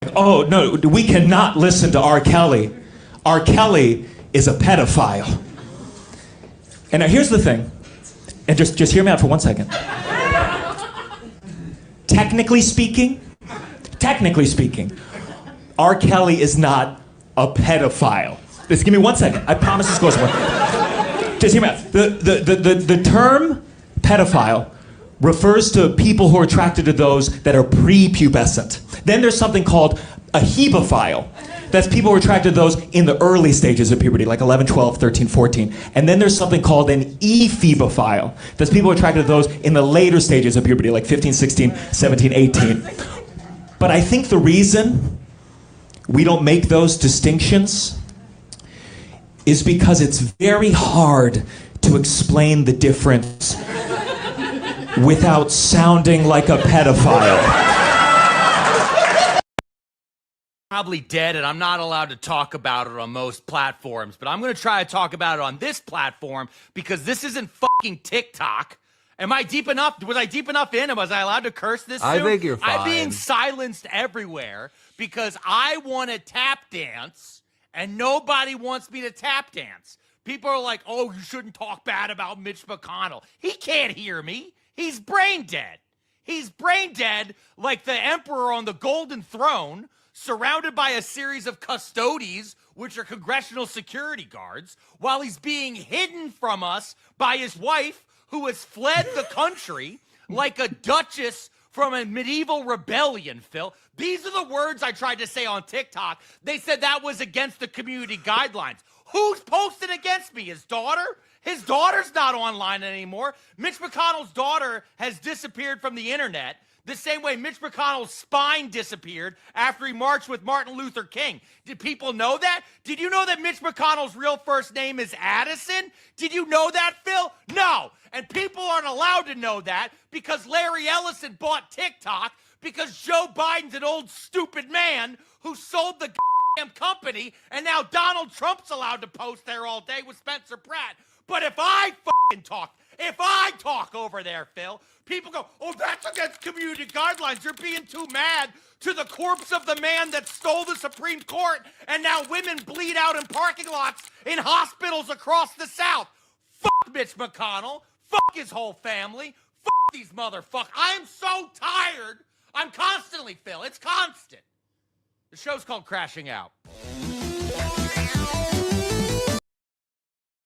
like, oh, no, we cannot listen to R. Kelly. R. Kelly is a pedophile. And now here's the thing, and just hear me out for 1 second. Technically speaking, R. Kelly is not a pedophile. Just give me 1 second. I promise this goes away. Just hear me out. The term pedophile refers to people who are attracted to those that are prepubescent. Then there's something called a hebophile. That's people who are attracted to those in the early stages of puberty, like 11, 12, 13, 14. And then there's something called an ephebophile. That's people who are attracted to those in the later stages of puberty, like 15, 16, 17, 18. But I think the reason we don't make those distinctions is because it's very hard to explain the difference without sounding like a pedophile. Probably dead, and I'm not allowed to talk about it on most platforms, but I'm going to try to talk about it on this platform because this isn't fucking TikTok. Am I deep enough? Was I deep enough in? Was I allowed to curse this soon? I think you're fine. I'm being silenced everywhere because I want to tap dance, and nobody wants me to tap dance. People are like, oh, you shouldn't talk bad about Mitch McConnell. He can't hear me. He's brain dead. He's brain dead like the emperor on the golden throne, surrounded by a series of custodies, which are congressional security guards, while he's being hidden from us by his wife, who has fled the country like a duchess from a medieval rebellion, Phil. These are the words I tried to say on TikTok. They said that was against the community guidelines. Who's posted against me? His daughter? His daughter's not online anymore. Mitch McConnell's daughter has disappeared from the internet, the same way Mitch McConnell's spine disappeared after he marched with Martin Luther King. Did people know that? Did you know that Mitch McConnell's real first name is Addison? Did you know that, Phil? No. And people aren't allowed to know that because Larry Ellison bought TikTok because Joe Biden's an old stupid man who sold the goddamn company, and now Donald Trump's allowed to post there all day with Spencer Pratt. But if I talk over there, Phil, people go, oh, that's against community guidelines. You're being too mad to the corpse of the man that stole the Supreme Court, and now women bleed out in parking lots in hospitals across the South. Fuck Mitch McConnell. Fuck his whole family. Fuck these motherfuckers. I am so tired. I'm constantly, Phil. It's constant. The show's called Crashing Out.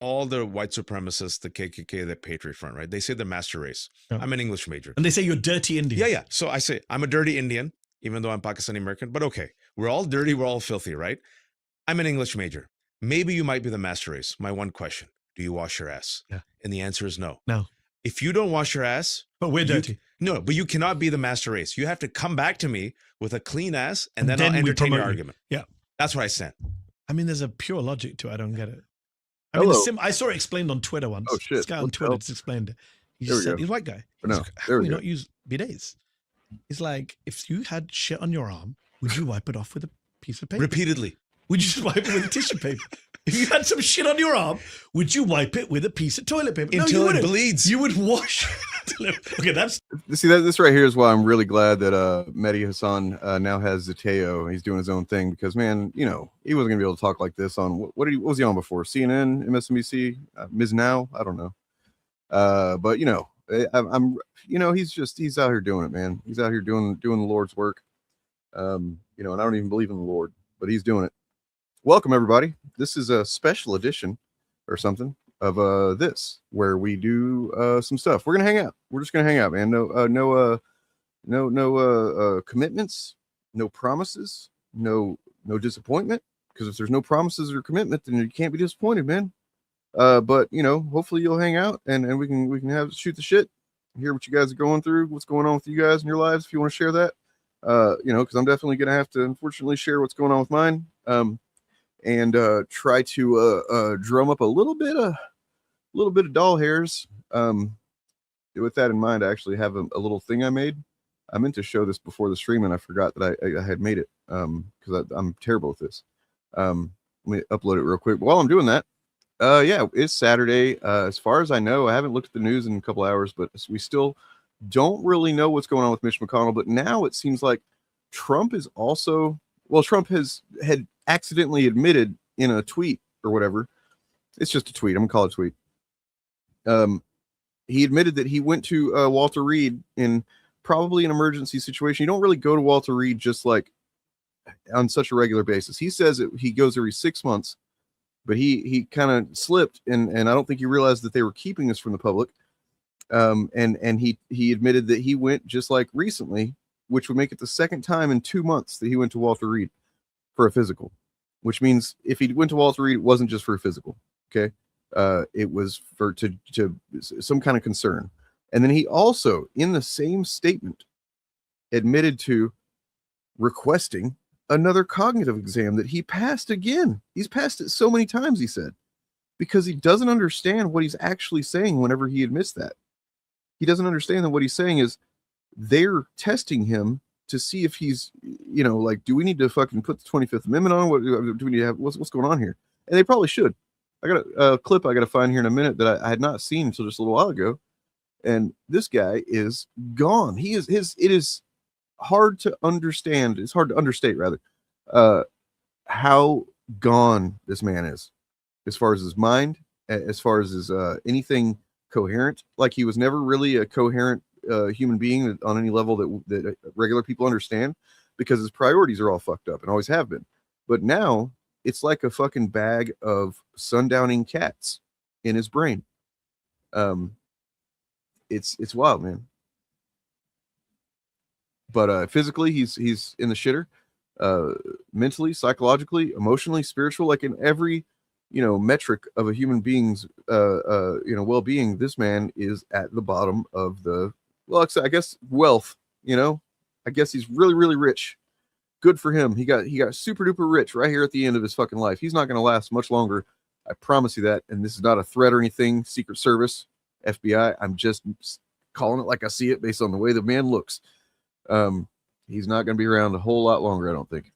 All the white supremacists, the KKK, the Patriot Front, right? They say the master race. Oh. I'm an English major. And they say you're dirty Indian. Yeah. So I say I'm a dirty Indian, even though I'm Pakistani American. But okay, we're all dirty. We're all filthy, right? I'm an English major. Maybe you might be the master race. My one question, do you wash your ass? Yeah. And the answer is no. No. If you don't wash your ass. But we're dirty. No, but you cannot be the master race. You have to come back to me with a clean ass, and then I'll entertain your argument. Yeah. That's what I said. I mean, there's a pure logic to it. I don't get it. I mean, I saw it explained on Twitter once. Oh, shit. This guy on Twitter just explained it. He just said, he's a white guy. He's like, how do we not use bidets? He's like, if you had shit on your arm, would you wipe it off with a piece of paper? Repeatedly. Would you just wipe it with a tissue paper? If you had some shit on your arm, would you wipe it with a piece of toilet paper? Until it bleeds. You would wash it. Okay, that's... See, this right here is why I'm really glad that Mehdi Hassan now has Zateo. He's doing his own thing because, man, you know, he wasn't going to be able to talk like this on... What was he on before? CNN, MSNBC, Ms. Now? I don't know. But, you know, I'm you know, he's out here doing it, man. He's out here doing the Lord's work. You know, and I don't even believe in the Lord, but he's doing it. Welcome, everybody. This is a special edition or something of this, where we do some stuff. We're gonna hang out. We're just gonna hang out, man. No commitments, no promises, no disappointment. Because if there's no promises or commitment, then you can't be disappointed, man. But you know, hopefully you'll hang out and we can shoot the shit, hear what you guys are going through, what's going on with you guys in your lives. If you want to share that, you know, because I'm definitely gonna have to, unfortunately, share what's going on with mine. And try to drum up a little bit of doll hairs. With that in mind, I actually have a little thing I made. I meant to show this before the stream, and I forgot that I had made it because I'm terrible with this. Let me upload it real quick. But while I'm doing that, yeah, it's Saturday. As far as I know, I haven't looked at the news in a couple hours, but we still don't really know what's going on with Mitch McConnell. But now it seems like Trump is also well, Trump had accidentally admitted in a tweet or whatever. It's just a tweet. I'm gonna call it a tweet. He admitted that he went to Walter Reed in probably an emergency situation. You don't really go to Walter Reed just like on such a regular basis. He says that he goes every 6 months, but he kind of slipped, and I don't think he realized that they were keeping this from the public. And he admitted that he went just like recently, which would make it the second time in 2 months that he went to Walter Reed for a physical, which means if he went to Walter Reed, it wasn't just for a physical. Okay. It was for to some kind of concern. And then he also, in the same statement, admitted to requesting another cognitive exam that he passed again. He's passed it so many times, he said, because he doesn't understand what he's actually saying whenever he admits that. He doesn't understand that what he's saying is they're testing him to see if he's, like, do we need to fucking put the 25th Amendment on? What do we need to have? What's going on here? And they probably should. I got a clip I got to find here in a minute that I had not seen until just a little while ago. And this guy is gone. It is hard to understand. It's hard to understate, rather, how gone this man is, as far as his mind, as far as his anything coherent. Like, he was never really a coherent human being on any level that regular people understand, because his priorities are all fucked up and always have been. But now it's like a fucking bag of sundowning cats in his brain. It's wild, man. But physically, he's in the shitter. Mentally, psychologically, emotionally, spiritual, like in every metric of a human being's well-being, this man is at the bottom of the, well, I guess wealth. I guess he's really, really rich. Good for him. He got super duper rich right here at the end of his fucking life. He's not going to last much longer. I promise you that. And this is not a threat or anything. Secret Service, FBI. I'm just calling it like I see it based on the way the man looks. He's not going to be around a whole lot longer, I don't think.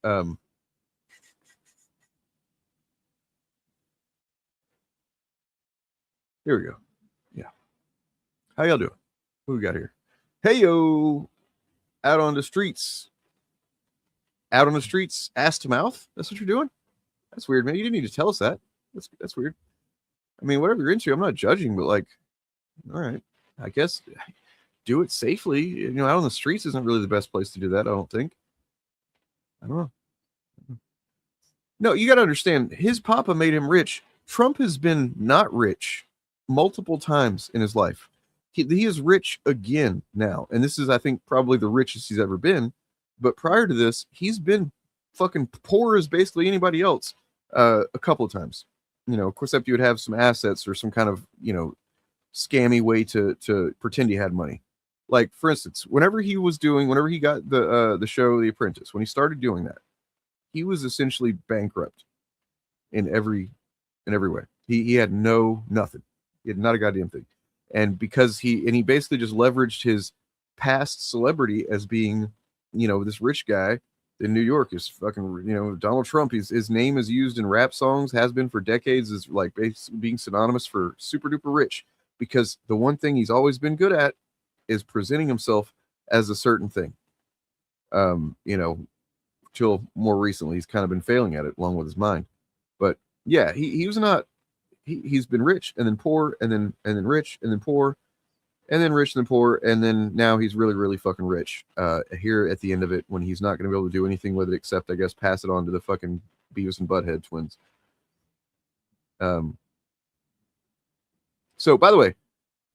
Here we go. Yeah. How y'all doing? What we got here? Hey, yo. Out on the streets, ass to mouth. That's what you're doing? That's weird, man. You didn't need to tell us that. That's weird. I mean, whatever you're into, I'm not judging, but like, all right, I guess do it safely. Out on the streets isn't really the best place to do that, I don't think. I don't know. No, you got to understand, his papa made him rich. Trump has been not rich multiple times in his life. He is rich again now. And this is, I think, probably the richest he's ever been. But prior to this, he's been fucking poor as basically anybody else a couple of times. Of course, except you would have some assets or some kind of, scammy way to pretend he had money. Like, for instance, whenever he got the show The Apprentice, when he started doing that, he was essentially bankrupt in every way. He had nothing. He had not a goddamn thing. And because he basically just leveraged his past celebrity as being, this rich guy in New York is fucking, Donald Trump. His name is used in rap songs, has been for decades, is like being synonymous for super duper rich, because the one thing he's always been good at is presenting himself as a certain thing. Till more recently, he's kind of been failing at it along with his mind. But yeah, he was not. He's been rich and then poor and then rich and then poor and then rich and then poor, and then now he's really, really fucking rich here at the end of it, when he's not going to be able to do anything with it except, I guess, pass it on to the fucking Beavis and Butthead twins. So, by the way,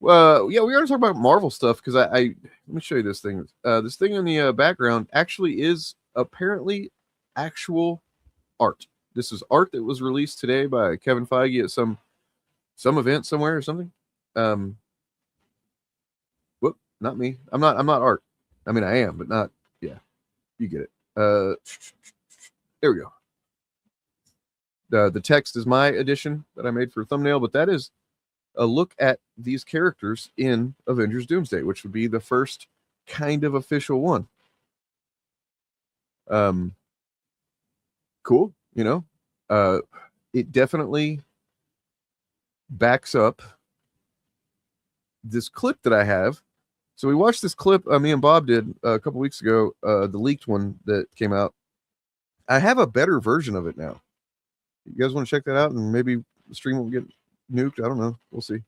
yeah, we are going to talk about Marvel stuff, because I let me show you this thing. This thing in the background actually is apparently actual art. This is art that was released today by Kevin Feige at some event somewhere or something. Whoop, not me. I'm not art. I mean, I am, but not. Yeah, you get it. There we go. The text is my edition that I made for a thumbnail, but that is a look at these characters in Avengers Doomsday, which would be the first kind of official one. Cool. It definitely backs up this clip that I have. So we watched this clip me and Bob did a couple weeks ago, the leaked one that came out I have a better version of it now. You guys want to check that out, and maybe the stream won't get nuked? I don't know. We'll see.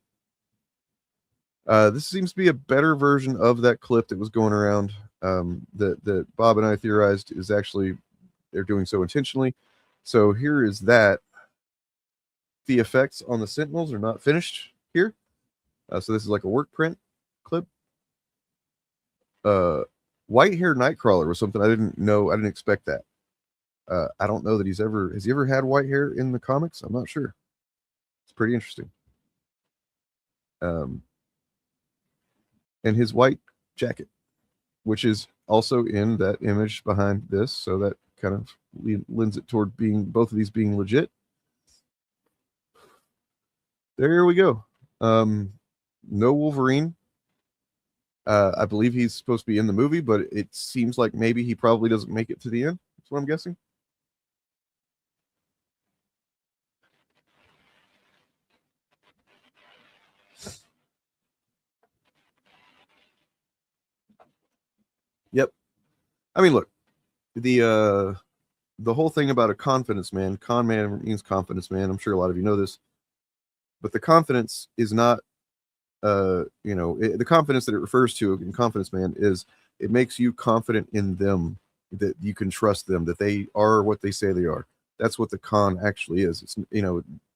This seems to be a better version of that clip that was going around, that Bob and I theorized is actually, they're doing so intentionally. So here is that. The effects on the Sentinels are not finished here. So this is like a work print clip. White-haired Nightcrawler was something I didn't know. I didn't expect that. I don't know that has he ever had white hair in the comics? I'm not sure. It's pretty interesting. And his white jacket, which is also in that image behind this. So that kind of lends it toward being, both of these being legit. There we go. No Wolverine. I believe he's supposed to be in the movie, but it seems like maybe he probably doesn't make it to the end. That's what I'm guessing. Yep. I mean, look, the whole thing about a confidence man, con man means confidence man. I'm sure a lot of you know this, but the confidence is not, the confidence that it refers to in confidence man is it makes you confident in them, that you can trust them, that they are what they say they are. That's what the con actually is. It's,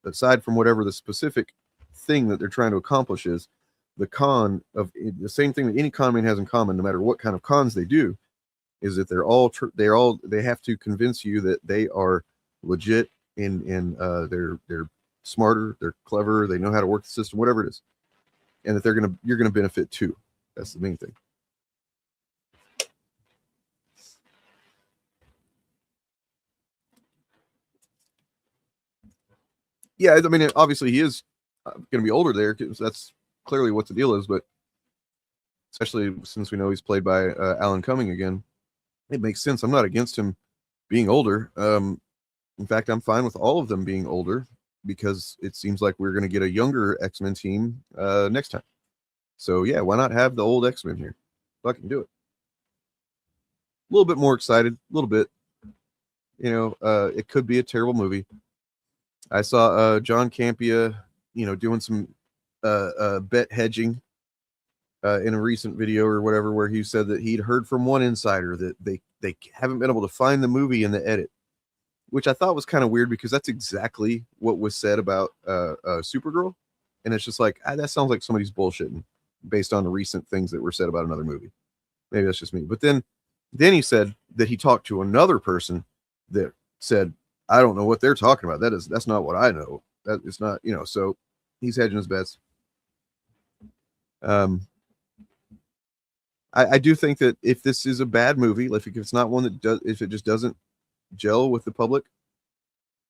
aside from whatever the specific thing that they're trying to accomplish is, the con of the same thing that any con man has in common, no matter what kind of cons they do, is that they have to convince you that they are legit in they're smarter, they're clever, they know how to work the system, whatever it is, and that you're gonna benefit too. That's the main thing. Yeah, I mean, obviously he is going to be older there, because that's clearly what the deal is. But especially since we know he's played by Alan Cumming again, it makes sense. I'm not against him being older. In fact, I'm fine with all of them being older, because it seems like we're going to get a younger X-Men team next time. So yeah, why not have the old X-Men here? Fucking do it. A little bit more excited, a little bit. It could be a terrible movie. I saw John Campea, doing some bet hedging in a recent video or whatever, where he said that he'd heard from one insider that they haven't been able to find the movie in the edit, which I thought was kind of weird, because that's exactly what was said about Supergirl, and it's just like, that sounds like somebody's bullshitting based on the recent things that were said about another movie. Maybe that's just me. But then he said that he talked to another person that said, I don't know what they're talking about. That's not what I know. That is not, so he's hedging his bets. I do think that if this is a bad movie, if it's not one that does, if it just doesn't gel with the public,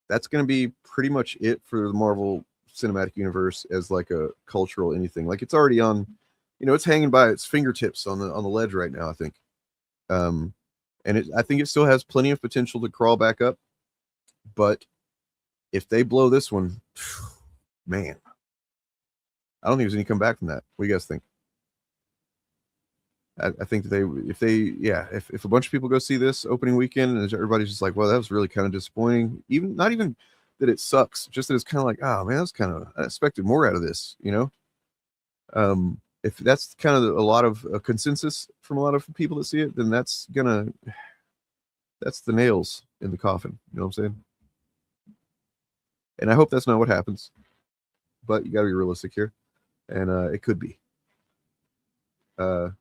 that's going to be pretty much it for the Marvel Cinematic Universe as like a cultural anything. Like, it's already on, it's hanging by its fingertips on the ledge right now, I think. And I think it still has plenty of potential to crawl back up. But if they blow this one, man, I don't think there's any come back from that. What do you guys think? I think that if a bunch of people go see this opening weekend and everybody's just like, well, that was really kind of disappointing. Not even that it sucks, just that it's kind of like, oh man, I expected more out of this, If that's kind of a lot of a consensus from a lot of people that see it, then that's the nails in the coffin. You know what I'm saying? And I hope that's not what happens, but you got to be realistic here, and it could be. I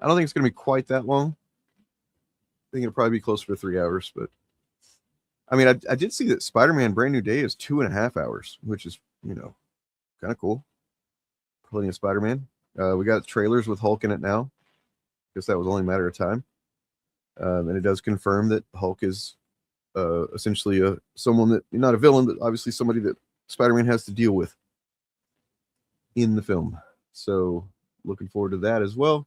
don't think it's going to be quite that long. I think it'll probably be closer to 3 hours, but I mean, I did see that Spider-Man Brand New Day is 2.5 hours, which is, kind of cool. Plenty of Spider-Man. We got trailers with Hulk in it now. Guess that was only a matter of time. And it does confirm that Hulk is essentially someone that, not a villain, but obviously somebody that Spider-Man has to deal with in the film. So looking forward to that as well.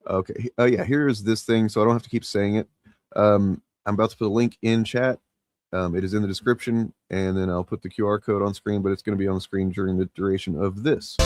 Okay. Yeah, here's this thing, so I don't have to keep saying it. I'm about to put a link in chat. It is in the description, and then I'll put the QR code on screen, but it's going to be on screen during the duration of this.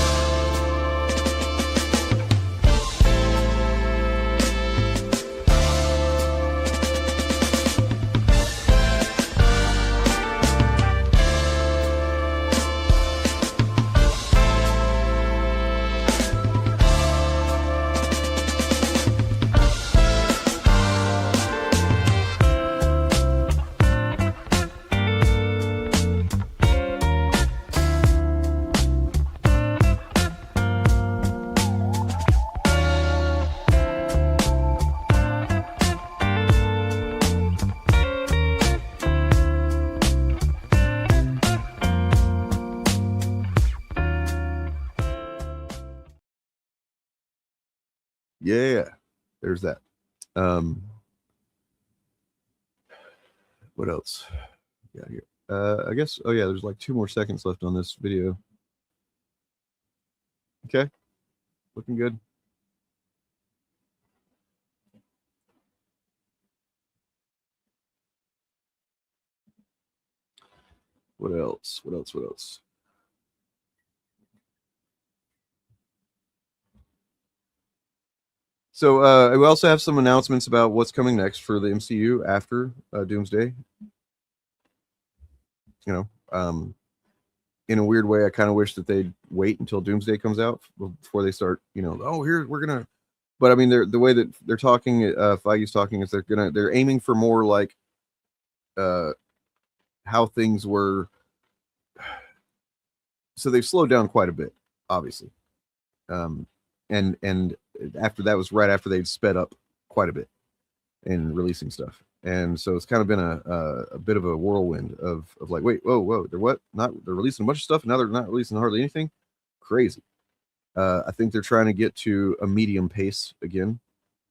Yeah, there's that. What else? Yeah, here. I guess. Oh yeah, there's like 2 more seconds left on this video. Okay, looking good. What else? What else? What else? So we also have some announcements about what's coming next for the MCU after Doomsday. You know, in a weird way, I kind of wish that they'd wait until Doomsday comes out before they start. You know, oh, here we're gonna. But I mean, the way that they're talking, Feige's talking, is they're aiming for more like how things were. So they've slowed down quite a bit, obviously. And after that was right after they'd sped up quite a bit in releasing stuff. And so it's kind of been a bit of a whirlwind of like, wait, whoa, they're releasing a bunch of stuff, and now they're not releasing hardly anything. Crazy. I think they're trying to get to a medium pace again.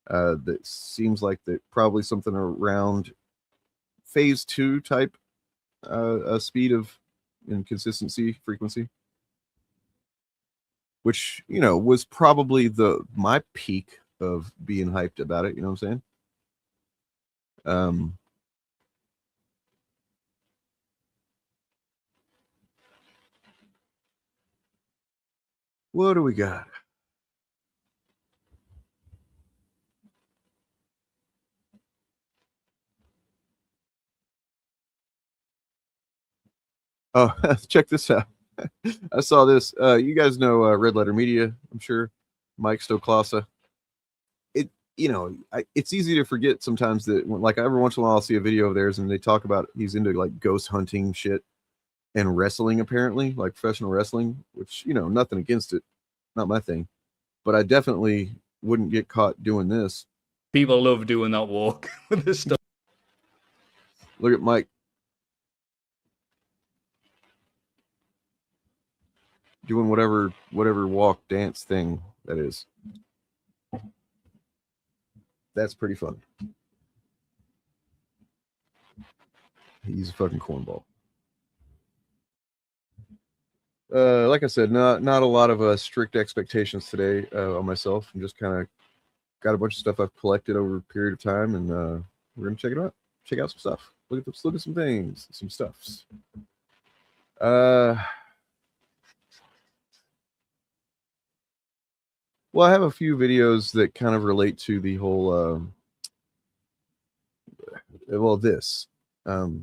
That seems like that probably something around phase 2 type speed of inconsistency, frequency. Which, you know, was probably my peak of being hyped about it. You know what I'm saying? What do we got? Oh, check this out. I saw this. You guys know Red Letter Media, I'm sure. Mike Stoklasa. It's easy to forget sometimes that, like, every once in a while I'll see a video of theirs and they talk about he's into like ghost hunting shit and wrestling, apparently, like professional wrestling, which, you know, nothing against it, not my thing, but I definitely wouldn't get caught doing this. People love doing that walk with this stuff. Look at Mike doing whatever walk dance thing that is. That's pretty fun. He's a fucking cornball. Like I said, not a lot of strict expectations today on myself. I'm just kind of got a bunch of stuff I've collected over a period of time, and we're gonna check it out. Check out some stuff. Look at some things, some stuffs. Well, I have a few videos that kind of relate to the whole, this. The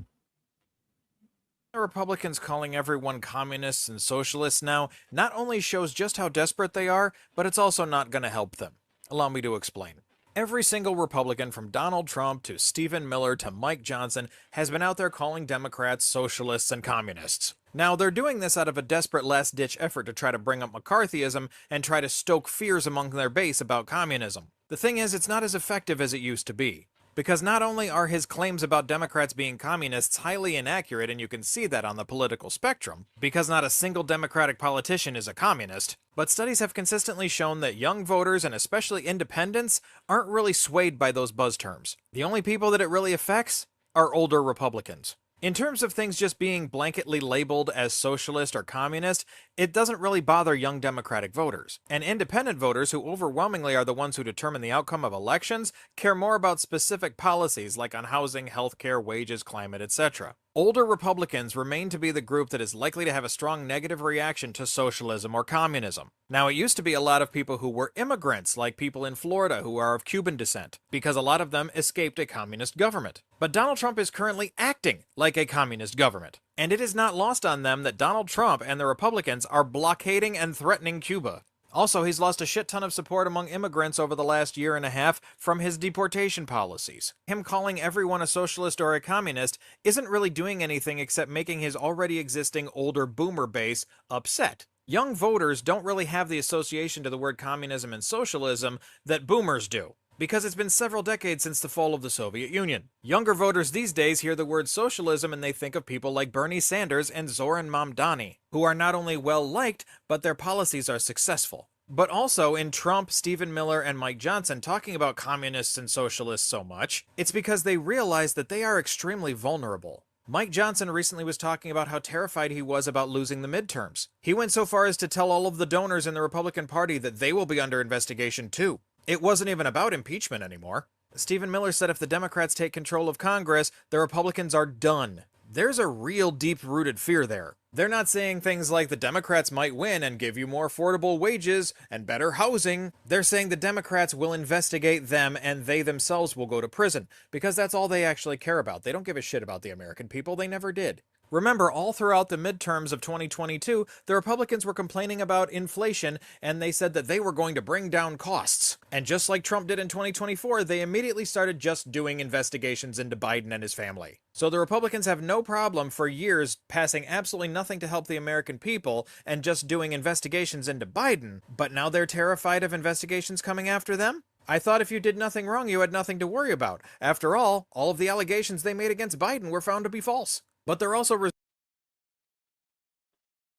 Republicans calling everyone communists and socialists now not only shows just how desperate they are, but it's also not going to help them. Allow me to explain. Every single Republican, from Donald Trump to Stephen Miller to Mike Johnson, has been out there calling Democrats socialists and communists. Now, they're doing this out of a desperate last-ditch effort to try to bring up McCarthyism and try to stoke fears among their base about communism. The thing is, it's not as effective as it used to be. Because not only are his claims about Democrats being communists highly inaccurate, and you can see that on the political spectrum, because not a single Democratic politician is a communist, but studies have consistently shown that young voters, and especially independents, aren't really swayed by those buzz terms. The only people that it really affects are older Republicans. In terms of things just being blanketly labeled as socialist or communist, it doesn't really bother young Democratic voters. And independent voters, who overwhelmingly are the ones who determine the outcome of elections, care more about specific policies like on housing, healthcare, wages, climate, etc. Older Republicans remain to be the group that is likely to have a strong negative reaction to socialism or communism. Now, it used to be a lot of people who were immigrants, like people in Florida who are of Cuban descent, because a lot of them escaped a communist government. But Donald Trump is currently acting like a communist government. And it is not lost on them that Donald Trump and the Republicans are blockading and threatening Cuba. Also, he's lost a shit ton of support among immigrants over the last year and a half from his deportation policies. Him calling everyone a socialist or a communist isn't really doing anything except making his already existing older boomer base upset. Young voters don't really have the association to the word communism and socialism that boomers do, because it's been several decades since the fall of the Soviet Union. Younger voters these days hear the word socialism and they think of people like Bernie Sanders and Zoran Mamdani, who are not only well-liked, but their policies are successful. But also, in Trump, Stephen Miller, and Mike Johnson talking about communists and socialists so much, it's because they realize that they are extremely vulnerable. Mike Johnson recently was talking about how terrified he was about losing the midterms. He went so far as to tell all of the donors in the Republican Party that they will be under investigation too. It wasn't even about impeachment anymore. Stephen Miller said if the Democrats take control of Congress, the Republicans are done. There's a real deep-rooted fear there. They're not saying things like the Democrats might win and give you more affordable wages and better housing. They're saying the Democrats will investigate them and they themselves will go to prison, because that's all they actually care about. They don't give a shit about the American people. They never did. Remember, all throughout the midterms of 2022, the Republicans were complaining about inflation, and they said that they were going to bring down costs. And just like Trump did in 2024, they immediately started just doing investigations into Biden and his family. So the Republicans have no problem for years passing absolutely nothing to help the American people and just doing investigations into Biden, but now they're terrified of investigations coming after them? I thought if you did nothing wrong, you had nothing to worry about. After all of the allegations they made against Biden were found to be false. But they're also...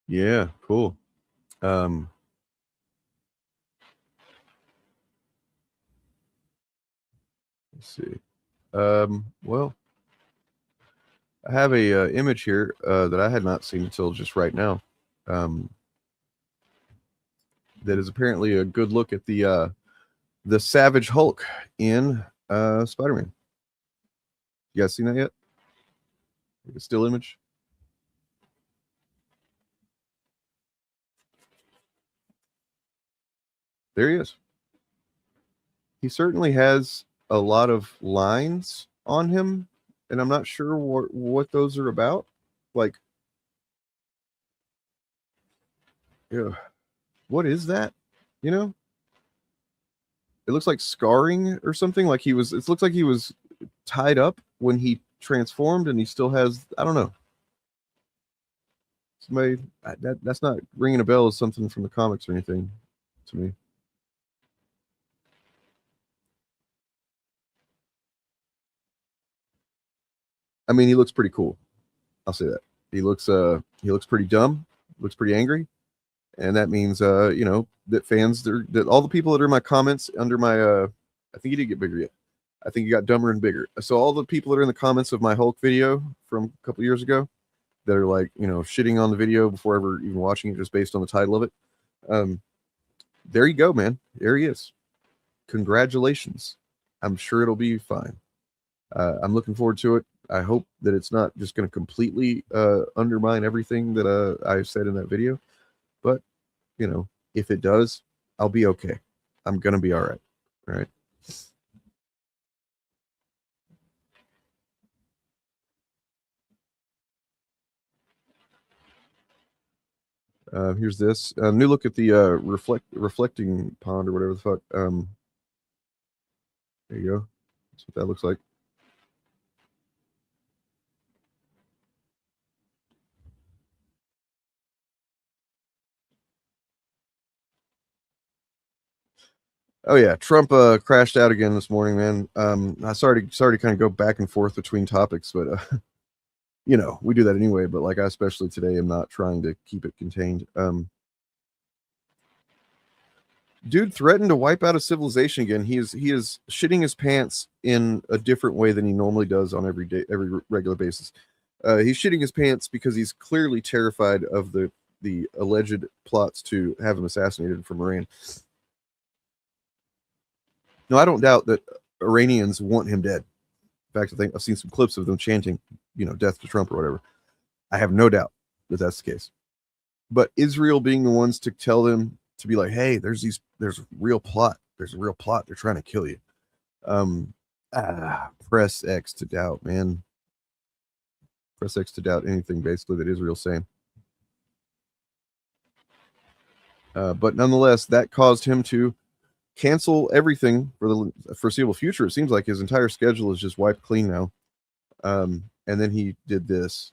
Yeah, cool. Let's see. Well, I have a image here that I had not seen until just right now. That is apparently a good look at the Savage Hulk in Spider-Man. You guys seen that yet? A still image. There he is. He certainly has a lot of lines on him, and I'm not sure what those are about. Like, yeah, what is that? You know, it looks like scarring or something. Like it looks like he was tied up when he transformed, and he still has, I don't know. Somebody, that's not ringing a bell as something from the comics or anything to me. I mean, he looks pretty cool. I'll say that. He looks pretty dumb, looks pretty angry. And that means, you know, that fans, that all the people that are in my comments under my, I think he did get bigger yet. I think he got dumber and bigger. So all the people that are in the comments of my Hulk video from a couple years ago that are like, you know, shitting on the video before ever even watching it just based on the title of it. There you go, man. There he is. Congratulations. I'm sure it'll be fine. I'm looking forward to it. I hope that it's not just going to completely undermine everything that I've said in that video. But, you know, if it does, I'll be okay. I'm going to be all right. All right. Here's this new look at the reflecting pond or whatever the fuck. There you go. That's what that looks like. Oh yeah, Trump crashed out again this morning, man. I sorry to kind of go back and forth between topics, but you know, we do that anyway. But like, I especially today am not trying to keep it contained. Dude threatened to wipe out a civilization again. He is shitting his pants in a different way than he normally does on every regular basis. He's shitting his pants because he's clearly terrified of the alleged plots to have him assassinated from Iran. No, I don't doubt that Iranians want him dead. In fact, I think I've seen some clips of them chanting, death to Trump or whatever. I have no doubt that that's the case. But Israel being the ones to tell them to be like, hey, there's a real plot. There's a real plot. They're trying to kill you. Press X to doubt, man. Press X to doubt anything basically that Israel's saying. But nonetheless, that caused him to cancel everything for the foreseeable future. It seems like his entire schedule is just wiped clean now. And then he did this.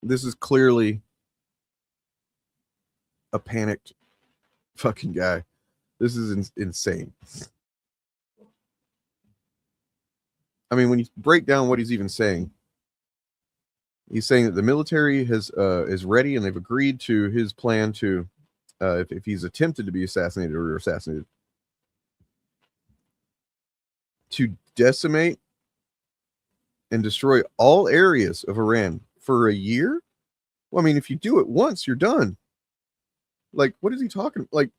This is clearly a panicked fucking guy. This is insane. I mean, when you break down what he's even saying, he's saying that the military is ready and they've agreed to his plan to, if he's attempted to be assassinated, to decimate and destroy all areas of Iran for a year. Well, I mean, if you do it once, you're done. Like, what is he talking? Like,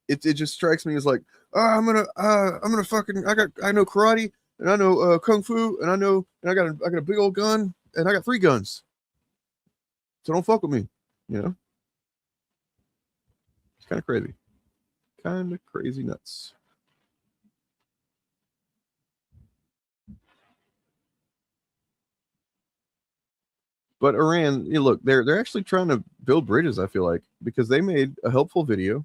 it just strikes me as like, I'm gonna fucking, I know karate and I know kung fu and I got a big old gun and I got 3 guns. So don't fuck with me, It's kind of crazy. Kind of crazy nuts. But Iran, look, they're actually trying to build bridges, I feel like, because they made a helpful video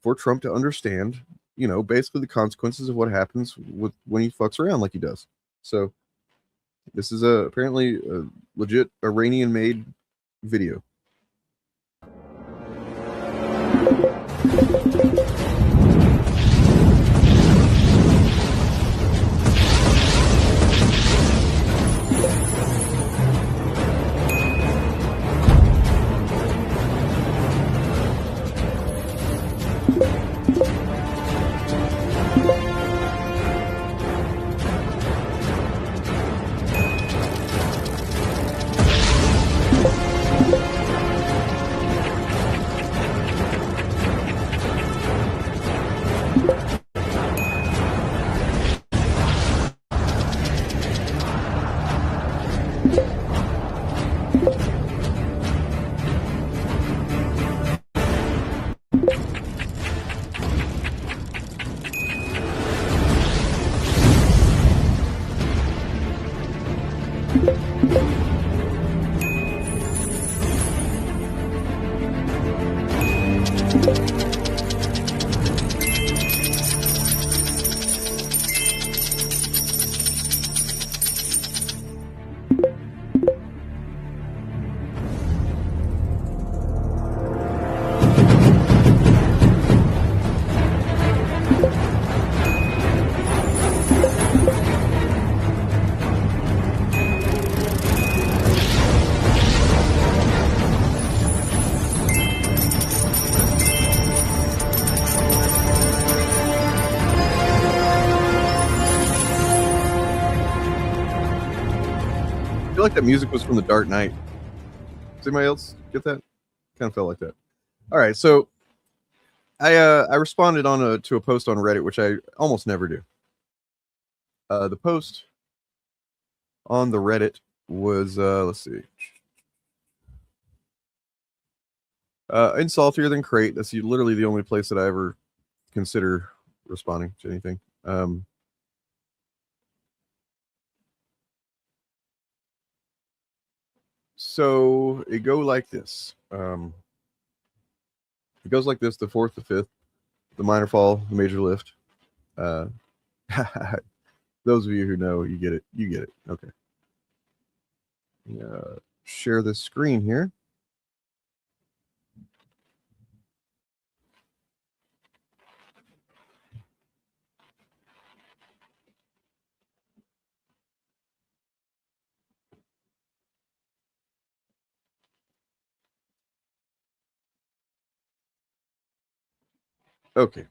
for Trump to understand, basically the consequences of what happens when he fucks around like he does. So this is apparently a legit Iranian-made video. Like that music was from The Dark Knight. Does anybody else get that? Kind of felt like that. All right, so I responded to a post on Reddit, which I almost never do. The post on the Reddit was let's see, in Saltier Than Crate. That's literally the only place that I ever consider responding to anything. So it go like this. It goes like this: the 4th, the 5th, the minor fall, the major lift. Those of you who know, you get it. You get it. Okay. Share this screen here. Okay.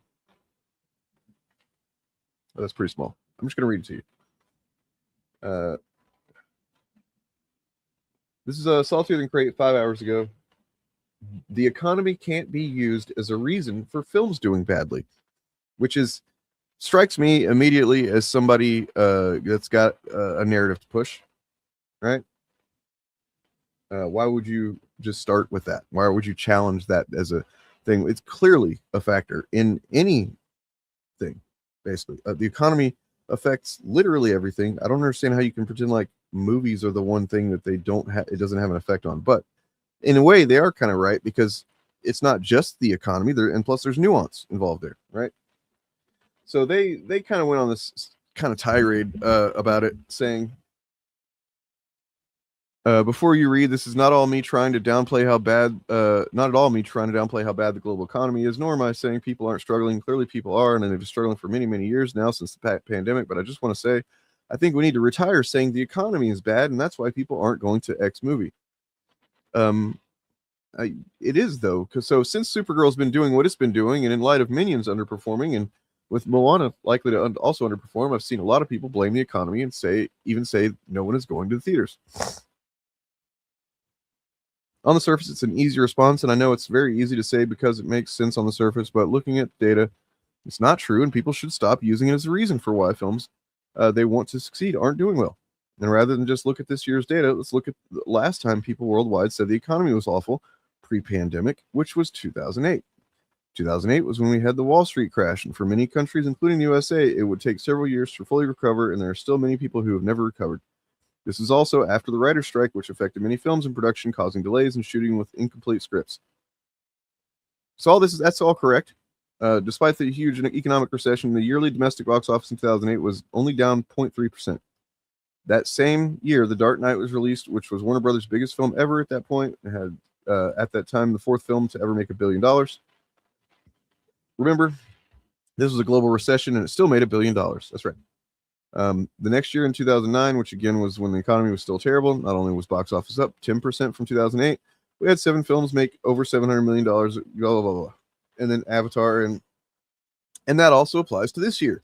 Oh, that's pretty small. I'm just going to read it to you. This is Saltier Than Crate 5 hours ago. The economy can't be used as a reason for films doing badly, which strikes me immediately as somebody that's got a narrative to push, right? Why would you just start with that? Why would you challenge that as a thing? It's clearly a factor in any thing, basically. The economy affects literally everything. I don't understand how you can pretend like movies are the one thing that it doesn't have an effect on. But in a way, they are kind of right, because it's not just the economy there, and plus there's nuance involved there, right? So they kind of went on this kind of tirade about it, saying, before you read, this is not all me trying to downplay how bad, not at all me trying to downplay how bad the global economy is, nor am I saying people aren't struggling. Clearly people are, and they've been struggling for many, many years now since the pandemic. But I just want to say, I think we need to retire saying the economy is bad, and that's why people aren't going to X movie. It is, though, because since Supergirl's been doing what it's been doing, and in light of Minions underperforming, and with Moana likely to also underperform, I've seen a lot of people blame the economy and say no one is going to the theaters. On the surface, it's an easy response, and I know it's very easy to say because it makes sense on the surface, but looking at data, it's not true, and people should stop using it as a reason for why films they want to succeed aren't doing well. And rather than just look at this year's data, let's look at the last time people worldwide said the economy was awful pre-pandemic, which was 2008. 2008 was when we had the Wall Street crash, and for many countries, including the USA, it would take several years to fully recover, and there are still many people who have never recovered. This is also after the writer's strike, which affected many films in production, causing delays and shooting with incomplete scripts. So that's all correct. Despite the huge economic recession, the yearly domestic box office in 2008 was only down 0.3%. That same year, The Dark Knight was released, which was Warner Brothers' biggest film ever at that point. It had, at that time, the fourth film to ever make $1 billion. Remember, this was a global recession, and it still made $1 billion. That's right. The next year in 2009, which again was when the economy was still terrible, not only was box office up 10% from 2008, we had 7 films make over $700 million, blah, blah, blah, blah. And then Avatar, and that also applies to this year.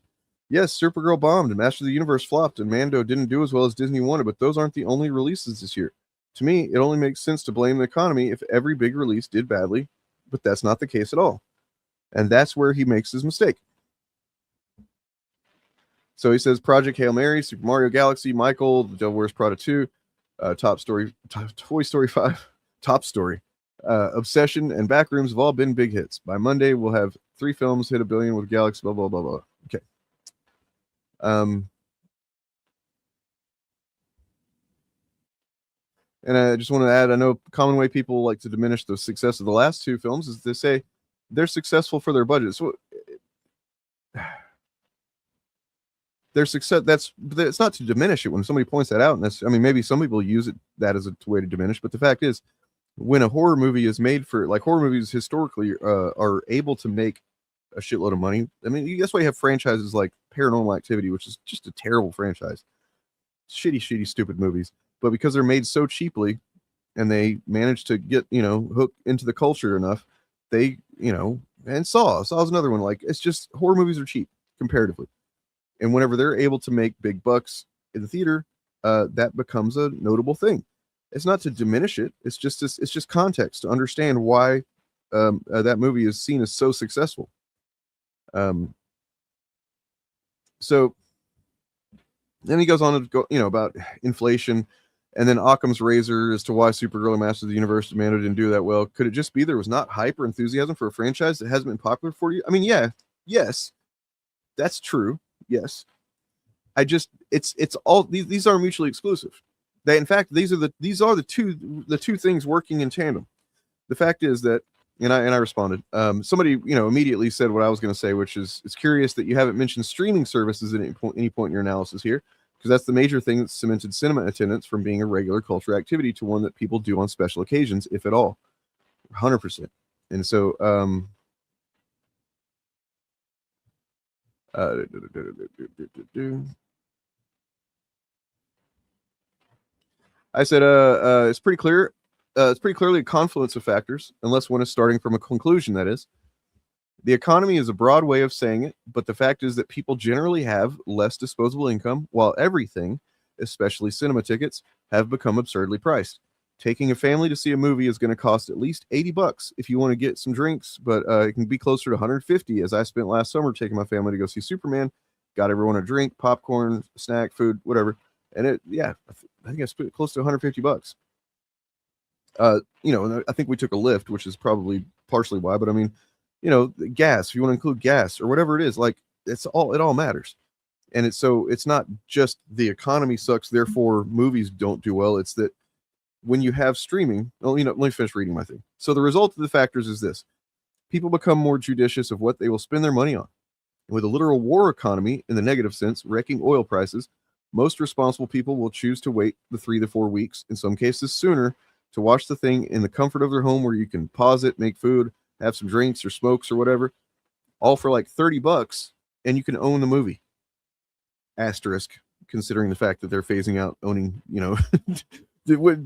Yes, Supergirl bombed, and Master of the Universe flopped, and Mando didn't do as well as Disney wanted, but those aren't the only releases this year. To me, it only makes sense to blame the economy if every big release did badly, but that's not the case at all. And that's where he makes his mistake. So he says Project Hail Mary, Super Mario Galaxy, Michael, The Devil Wears Prada 2, Toy Story 5, Top Story, Obsession, and Backrooms have all been big hits. By Monday, we'll have 3 films hit $1 billion with Galaxy, blah, blah, blah, blah. Okay. And I just want to add, I know a common way people like to diminish the success of the last 2 films is to say they're successful for their budget. So their success, it's not to diminish it when somebody points that out. And maybe some people use that as a way to diminish, but the fact is, when a horror movie is made for, like, horror movies historically are able to make a shitload of money. I mean, that's why you have franchises like Paranormal Activity, which is just a terrible franchise. Shitty, stupid movies. But because they're made so cheaply and they manage to get, hooked into the culture enough, they, and Saw's another one. Like, it's just, horror movies are cheap comparatively. And whenever they're able to make big bucks in the theater, that becomes a notable thing. It's not to diminish it. It's just context to understand why that movie is seen as so successful. So then he goes on to go, about inflation, and then Occam's razor as to why Supergirl and Master of the Universe Mando didn't do that well. Could it just be there was not hype or enthusiasm for a franchise that hasn't been popular for you? I mean, yes, that's true. Yes. It's all these are mutually exclusive. In fact, these are the two things working in tandem. The fact is that, and I responded. Somebody immediately said what I was going to say, which is, it's curious that you haven't mentioned streaming services at any point in your analysis here, because that's the major thing that cemented cinema attendance from being a regular cultural activity to one that people do on special occasions, if at all. 100%. And so I said, it's pretty clear. It's pretty clearly a confluence of factors, unless one is starting from a conclusion, that is. The economy is a broad way of saying it, but the fact is that people generally have less disposable income, while everything, especially cinema tickets, have become absurdly priced. Taking a family to see a movie is going to cost at least $80 if you want to get some drinks, but it can be closer to 150, as I spent last summer taking my family to go see Superman. Got everyone a drink, popcorn, snack, food, whatever. And I think I spent close to $150. I think we took a Lyft, which is probably partially why, but I mean, gas, if you want to include gas or whatever it is, like it all matters. And it's not just the economy sucks, therefore movies don't do well. It's that when you have streaming, let me finish reading my thing. So the result of the factors is this: people become more judicious of what they will spend their money on. With a literal war economy in the negative sense, wrecking oil prices, most responsible people will choose to wait the 3 to 4 weeks, in some cases sooner, to watch the thing in the comfort of their home where you can pause it, make food, have some drinks or smokes or whatever, all for like $30, and you can own the movie. Asterisk, considering the fact that they're phasing out owning,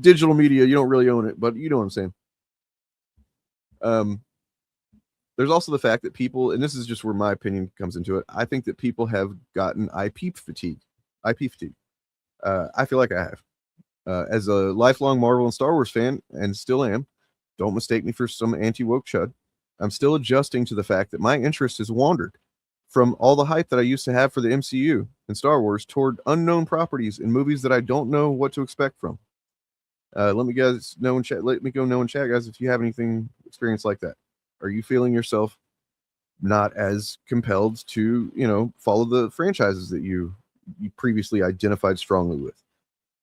digital media, you don't really own it, but you know what I'm saying. There's also the fact that people, and this is just where my opinion comes into it, I think that people have gotten IP fatigue. I feel like I have. As a lifelong Marvel and Star Wars fan, and still am, don't mistake me for some anti-woke chud, I'm still adjusting to the fact that my interest has wandered from all the hype that I used to have for the MCU and Star Wars toward unknown properties and movies that I don't know what to expect from. Let me know in chat, guys, if you have anything experience like that. Are you feeling yourself not as compelled to, follow the franchises that you previously identified strongly with?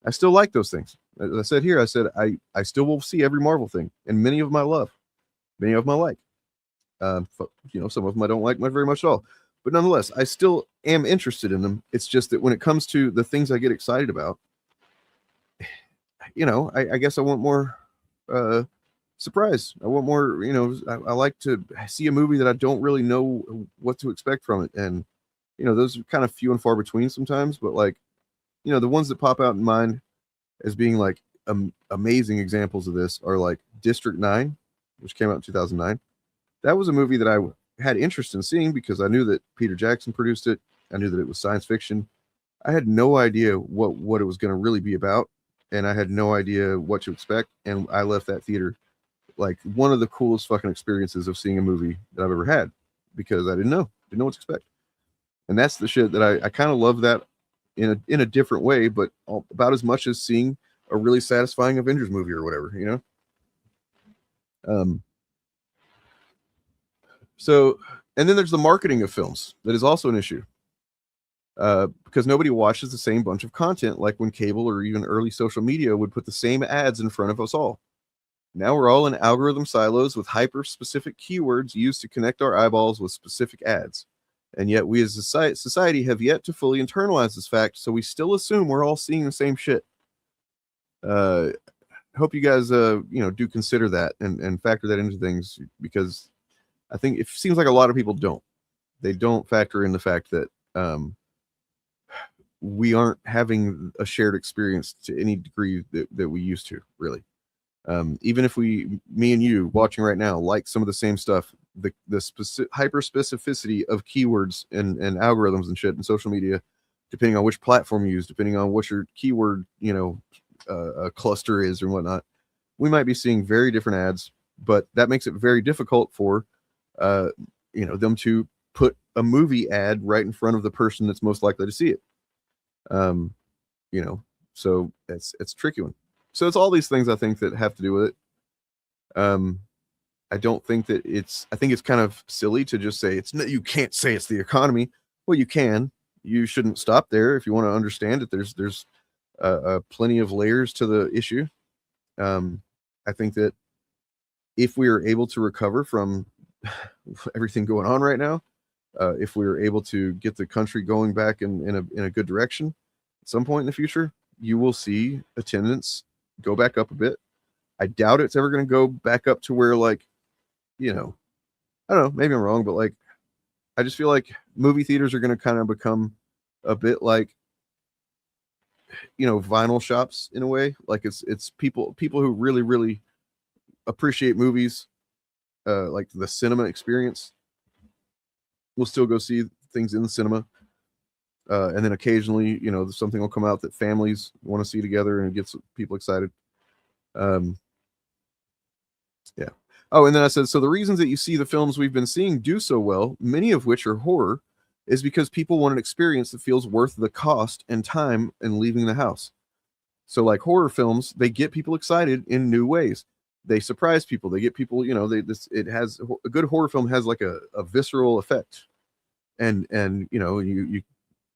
I still like those things. As I said here, I still will see every Marvel thing, and many of them I love, many of them I like. Some of them I don't like very much at all. But nonetheless, I still am interested in them. It's just that when it comes to the things I get excited about, I guess I want more surprise. I want more, I like to see a movie that I don't really know what to expect from it. And, those are kind of few and far between sometimes, but like, the ones that pop out in mind as being like amazing examples of this are like District 9, which came out in 2009. That was a movie that I had interest in seeing because I knew that Peter Jackson produced it. I knew that it was science fiction. I had no idea what it was going to really be about, and I had no idea what to expect. And I left that theater like one of the coolest fucking experiences of seeing a movie that I've ever had, because I didn't know what to expect. And that's the shit that I kind of love, that in a different way, but about as much as seeing a really satisfying Avengers movie or whatever, So, and then there's the marketing of films that is also an issue, because nobody watches the same bunch of content like when cable or even early social media would put the same ads in front of us all. Now we're all in algorithm silos with hyper-specific keywords used to connect our eyeballs with specific ads. And yet we as a society have yet to fully internalize this fact, so we still assume we're all seeing the same shit. Hope you guys, do consider that and factor that into things, because I think it seems like a lot of people don't. They don't factor in the fact that we aren't having a shared experience to any degree that we used to, really. Even if me and you watching right now, like some of the same stuff, the specific hyper specificity of keywords and algorithms and shit in social media, depending on which platform you use, depending on what your keyword, cluster is or whatnot, we might be seeing very different ads, but that makes it very difficult for, them to put a movie ad right in front of the person that's most likely to see it. So it's a tricky one. So it's all these things I think that have to do with it. I don't think that I think it's kind of silly to just say you can't say it's the economy. Well, you can. You shouldn't stop there. If you want to understand it, there's plenty of layers to the issue. I think that if we are able to recover from everything going on right now, if we are able to get the country going back in a good direction at some point in the future, you will see attendance go back up a bit. I doubt it's ever going to go back up to where, like, I don't know, maybe I'm wrong, but like, I just feel like movie theaters are going to kind of become a bit like, vinyl shops in a way. Like it's people who really, really appreciate movies, like the cinema experience. we'll still go see things in the cinema. And then occasionally, you know, something will come out that families want to see together and it gets people excited. Yeah. Oh, and then I said, so the reasons that you see the films we've been seeing do so well, many of which are horror, is because people want an experience that feels worth the cost and time and leaving the house. So like horror films, they get people excited in new ways. They surprise people. They get people, you know, it has a good horror film has like a visceral effect. And you know, you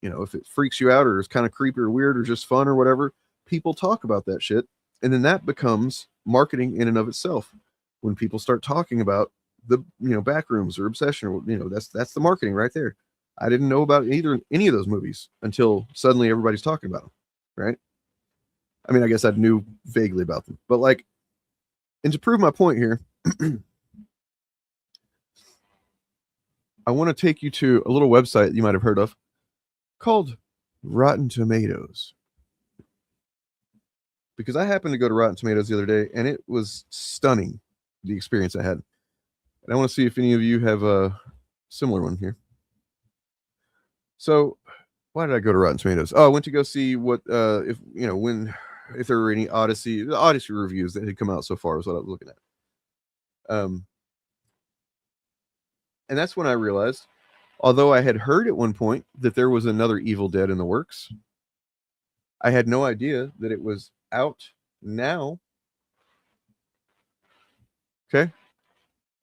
know, if it freaks you out or is kind of creepy or weird or just fun or whatever, people talk about that shit. And then that becomes marketing in and of itself. When people start talking about the, you know, Backrooms or Obsession, or, you know, that's the marketing right there. I didn't know about any of those movies until suddenly everybody's talking about them, right? I mean, I guess I knew vaguely about them, but like, and to prove my point here, I want to take you to a little website you might have heard of called Rotten Tomatoes. Because I happened to go to Rotten Tomatoes the other day, and it was stunning, the experience I had. And I want to see if any of you have a similar one here. So, why did I go to Rotten Tomatoes? Oh, I went to go see what, if you know, if there were any Odyssey reviews that had come out so far, is what I was looking at. And that's when I realized, although I had heard at one point that there was another Evil Dead in the works, I had no idea that it was out now. Okay.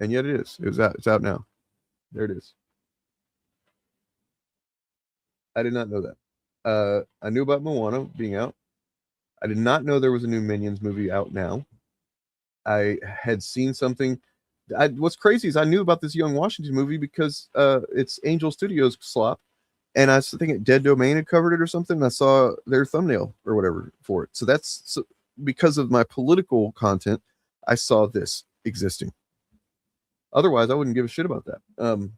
And yet it is. It's out now. There it is. I did not know that. I knew about Moana being out. I did not know there was a new Minions movie out now. I had seen something. What's crazy is I knew about this Young Washington movie because it's Angel Studios slop. And I think Dead Domain had covered it or something. And I saw their thumbnail or whatever for it. So because of my political content, I saw this existing. Otherwise, I wouldn't give a shit about that.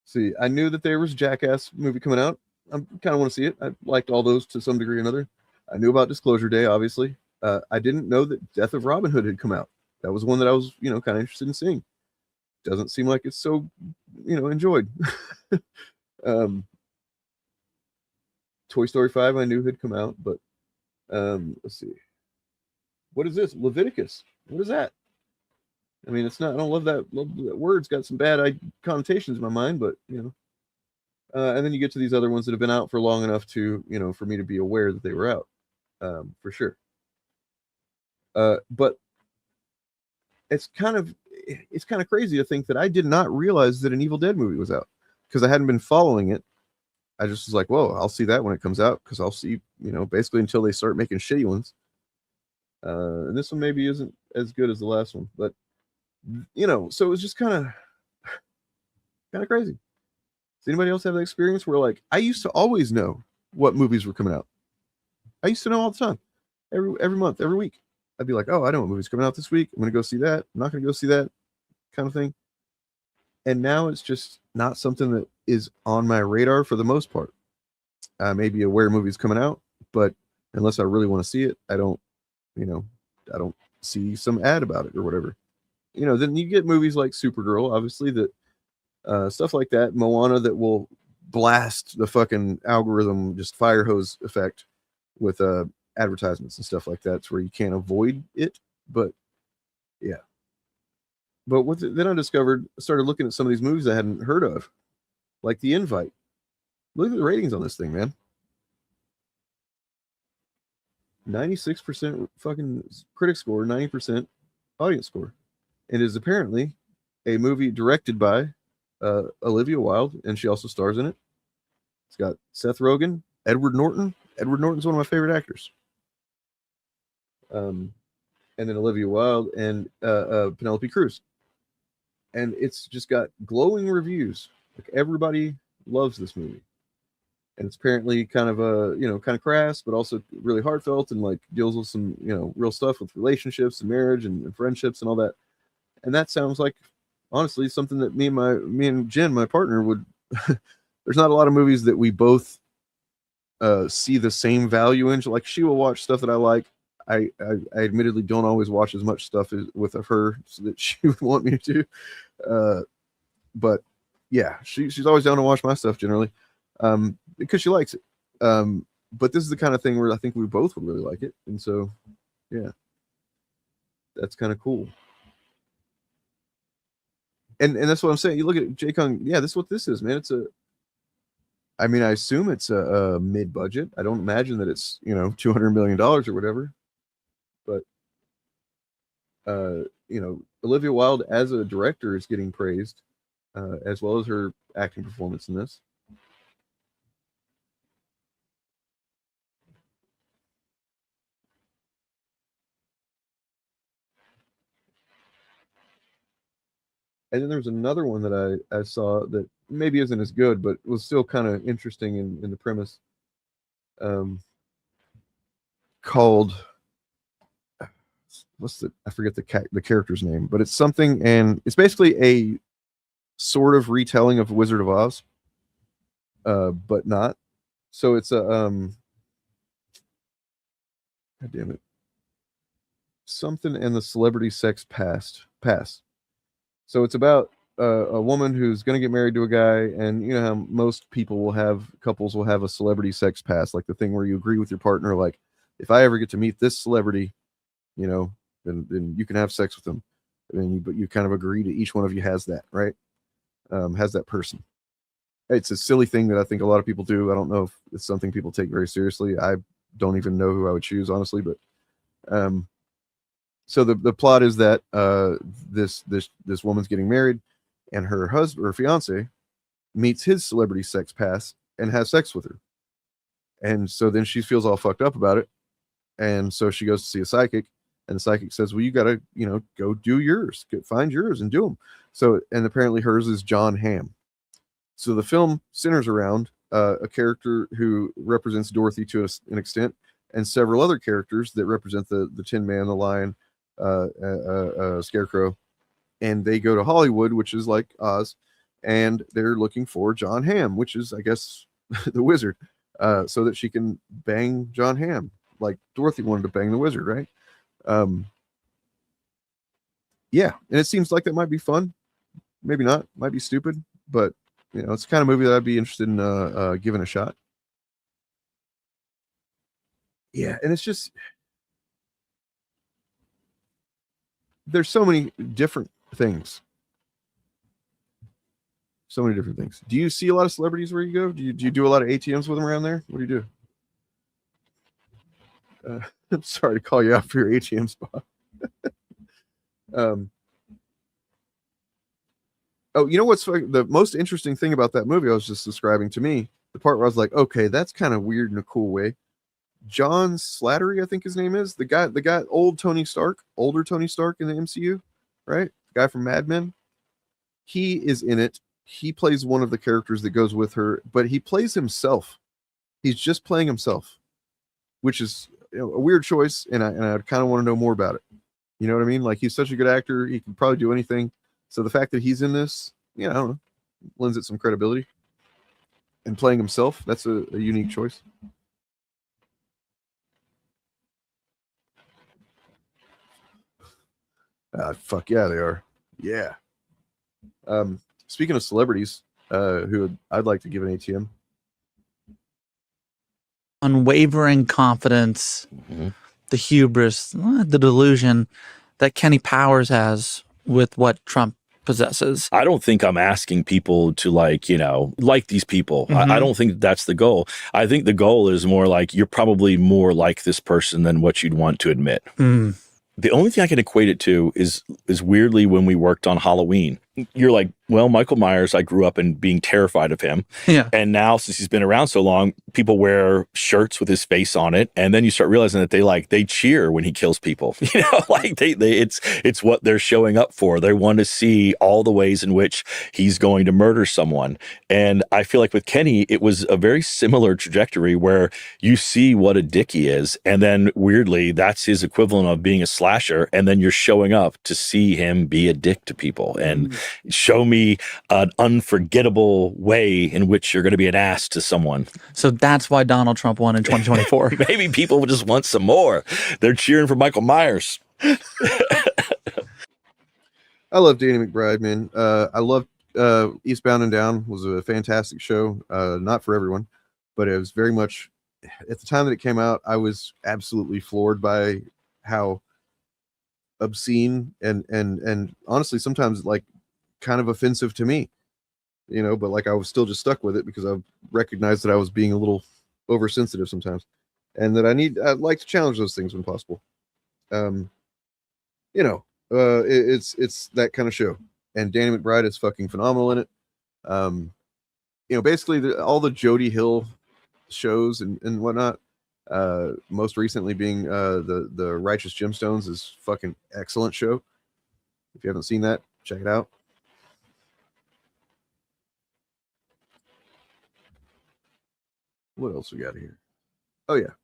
See, I knew that there was a Jackass movie coming out. I kind of want to see it. I liked all those to some degree or another. I knew about Disclosure Day, obviously. I didn't know that Death of Robin Hood had come out. That was one that I was, you know, kind of interested in seeing. Doesn't seem like it's so, you know, enjoyed. Toy Story 5 I knew had come out, but let's see. What is this? Leviticus. What is that? I mean, it's not, I don't love that word. It's got some bad connotations in my mind, but, you know. And then you get to these other ones that have been out for long enough to, you know, for me to be aware that they were out, for sure. But it's kind of crazy to think that I did not realize that an Evil Dead movie was out because I hadn't been following it. I just was like, whoa, I'll see that when it comes out because I'll see, you know, basically until they start making shitty ones. And this one maybe isn't as good as the last one, but, you know, so it was just kind of crazy. Does anybody else have that experience where, like, I used to always know what movies were coming out? I used to know all the time, every month, every week. I'd be like, oh, I know what movie's coming out this week. I'm going to go see that. I'm not going to go see that kind of thing. And now it's just not something that is on my radar for the most part. I may be aware movies coming out, but unless I really want to see it, I don't see some ad about it or whatever. You know, then you get movies like Supergirl, obviously, that stuff like that, Moana, that will blast the fucking algorithm, just fire hose effect with advertisements and stuff like that. It's where you can't avoid it. But yeah. But then I started looking at some of these movies I hadn't heard of, like The Invite. Look at the ratings on this thing, man. 96% fucking critic score, 90% audience score. It is apparently a movie directed by Olivia Wilde, and she also stars in it. It's got Seth Rogen, Edward Norton. Edward Norton's one of my favorite actors. And then Olivia Wilde and Penelope Cruz. And it's just got glowing reviews. Like, everybody loves this movie. And it's apparently kind of crass, but also really heartfelt and like deals with some, you know, real stuff with relationships and marriage and friendships and all that. And that sounds like, honestly, something that me and Jen, my partner, would. There's not a lot of movies that we both see the same value in. Like, she will watch stuff that I like. I admittedly don't always watch as much stuff with her so that she would want me to. But yeah, she's always down to watch my stuff generally, because she likes it. But this is the kind of thing where I think we both would really like it, and so yeah, that's kind of cool. And that's what I'm saying. You look at J. Kong, yeah, this is what this is, man. I mean, I assume it's a mid-budget. I don't imagine that it's, $200 million or whatever. But, Olivia Wilde as a director is getting praised, as well as her acting performance in this. And then there was another one that I saw that maybe isn't as good, but was still kind of interesting in the premise. Called I forget the character's name, but it's something, and it's basically a sort of retelling of Wizard of Oz, but not. So it's a God damn it, something and the Celebrity Sex Pass. So it's about a woman who's going to get married to a guy, and you know how most couples will have a celebrity sex pass, like the thing where you agree with your partner, like, if I ever get to meet this celebrity, then you can have sex with them. But you kind of agree to each one of you has that, right? Has that person. It's a silly thing that I think a lot of people do. I don't know if it's something people take very seriously. I don't even know who I would choose, honestly, but so the plot is that this woman's getting married, and her husband or fiance meets his celebrity sex pass and has sex with her. And so then she feels all fucked up about it. And so she goes to see a psychic, and the psychic says, well, you got to, go do yours, find yours and do them. So, and apparently hers is John Hamm. So the film centers around a character who represents Dorothy to an extent, and several other characters that represent the Tin Man, the Lion, Scarecrow. And they go to Hollywood, which is like Oz, and they're looking for John Hamm, which is, I guess, the wizard, so that she can bang John Hamm, like Dorothy wanted to bang the wizard, right? Yeah, and it seems like that might be fun. Maybe not, might be stupid, but it's the kind of movie that I'd be interested in giving a shot. Yeah, and it's just, there's so many different things. So many different things. Do you see a lot of celebrities where you go? Do you do a lot of ATMs with them around there? What do you do? I'm sorry to call you out for your ATM spot. Oh, you know what's the most interesting thing about that movie I was just describing, to me, the part where I was like, okay, that's kind of weird in a cool way. John Slattery, I think his name is, the guy, older Tony Stark in the MCU, right? The guy from Mad Men. He is in it. He plays one of the characters that goes with her, but he plays himself. He's just playing himself, which is a weird choice, and I kind of want to know more about it. You know what I mean? Like, he's such a good actor. He can probably do anything. So the fact that he's in this, I don't know, lends it some credibility. And playing himself, that's a unique choice. Fuck yeah, they are. Yeah. Speaking of celebrities, who I'd like to give an ATM. Unwavering confidence, the hubris, the delusion that Kenny Powers has with what Trump possesses. I don't think I'm asking people to like these people. I don't think that's the goal. I think the goal is more like, you're probably more like this person than what you'd want to admit. The only thing I can equate it to is weirdly when we worked on Halloween. You're like, well, Michael Myers, I grew up in being terrified of him. Yeah. And now, since he's been around so long, people wear shirts with his face on it. And then you start realizing that they cheer when he kills people. It's what they're showing up for. They want to see all the ways in which he's going to murder someone. And I feel like with Kenny, it was a very similar trajectory where you see what a dick he is. And then weirdly, that's his equivalent of being a slasher. And then you're showing up to see him be a dick to people. And show me an unforgettable way in which you're going to be an ass to someone. So that's why Donald Trump won in 2024. Maybe people just want some more. They're cheering for Michael Myers. I love Danny McBride, man. I love Eastbound and Down was a fantastic show. Not for everyone, but it was very much, at the time that it came out, I was absolutely floored by how obscene and honestly sometimes like kind of offensive to me, but like I was still just stuck with it because I recognized that I was being a little oversensitive sometimes, and that I'd like to challenge those things when possible. It's that kind of show, and Danny McBride is fucking phenomenal in it. Basically all the Jody Hill shows and whatnot, most recently being the Righteous Gemstones is fucking excellent show. If you haven't seen that, check it out. What else we got here? Oh yeah.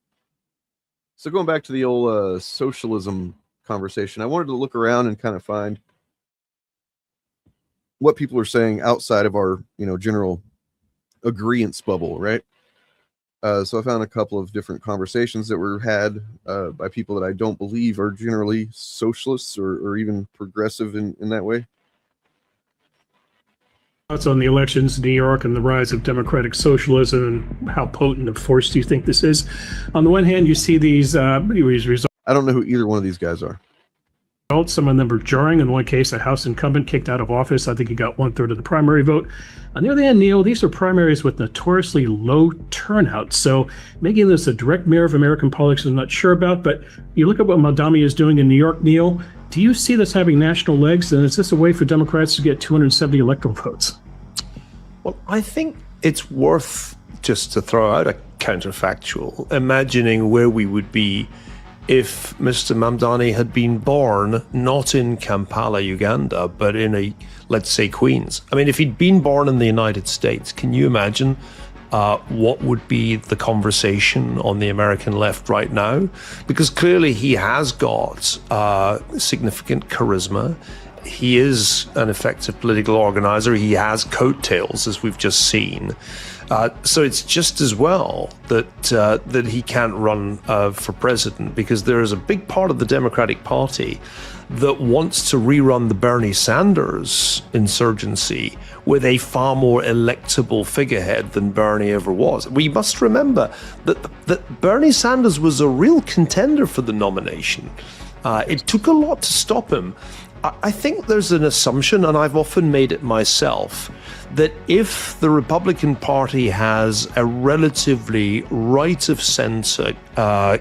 So going back to the old socialism conversation, I wanted to look around and kind of find what people are saying outside of our, general agreeance bubble, right? So I found a couple of different conversations that were had by people that I don't believe are generally socialists or even progressive in that way. Thoughts on the elections in New York and the rise of democratic socialism and how potent a force do you think this is? On the one hand, you see these results. I don't know who either one of these guys are. Some of them are jarring. In one case, a House incumbent kicked out of office. I think he got 1/3 of the primary vote. On the other hand, Neil, these are primaries with notoriously low turnout. So making this a direct mirror of American politics, I'm not sure about. But you look at what Mamdani is doing in New York, Neil. Do you see this having national legs? And is this a way for Democrats to get 270 electoral votes? Well, I think it's worth just to throw out a counterfactual, imagining where we would be if Mr. Mamdani had been born not in Kampala, Uganda, but in let's say Queens. I mean, if he'd been born in the United States, can you imagine what would be the conversation on the American left right now? Because clearly he has got significant charisma. He is an effective political organizer. He has coattails, as we've just seen. So it's just as well that he can't run for president, because there is a big part of the Democratic Party that wants to rerun the Bernie Sanders insurgency with a far more electable figurehead than Bernie ever was. We must remember that Bernie Sanders was a real contender for the nomination. It took a lot to stop him. I think there's an assumption, and I've often made it myself, that if the Republican Party has a relatively right-of-center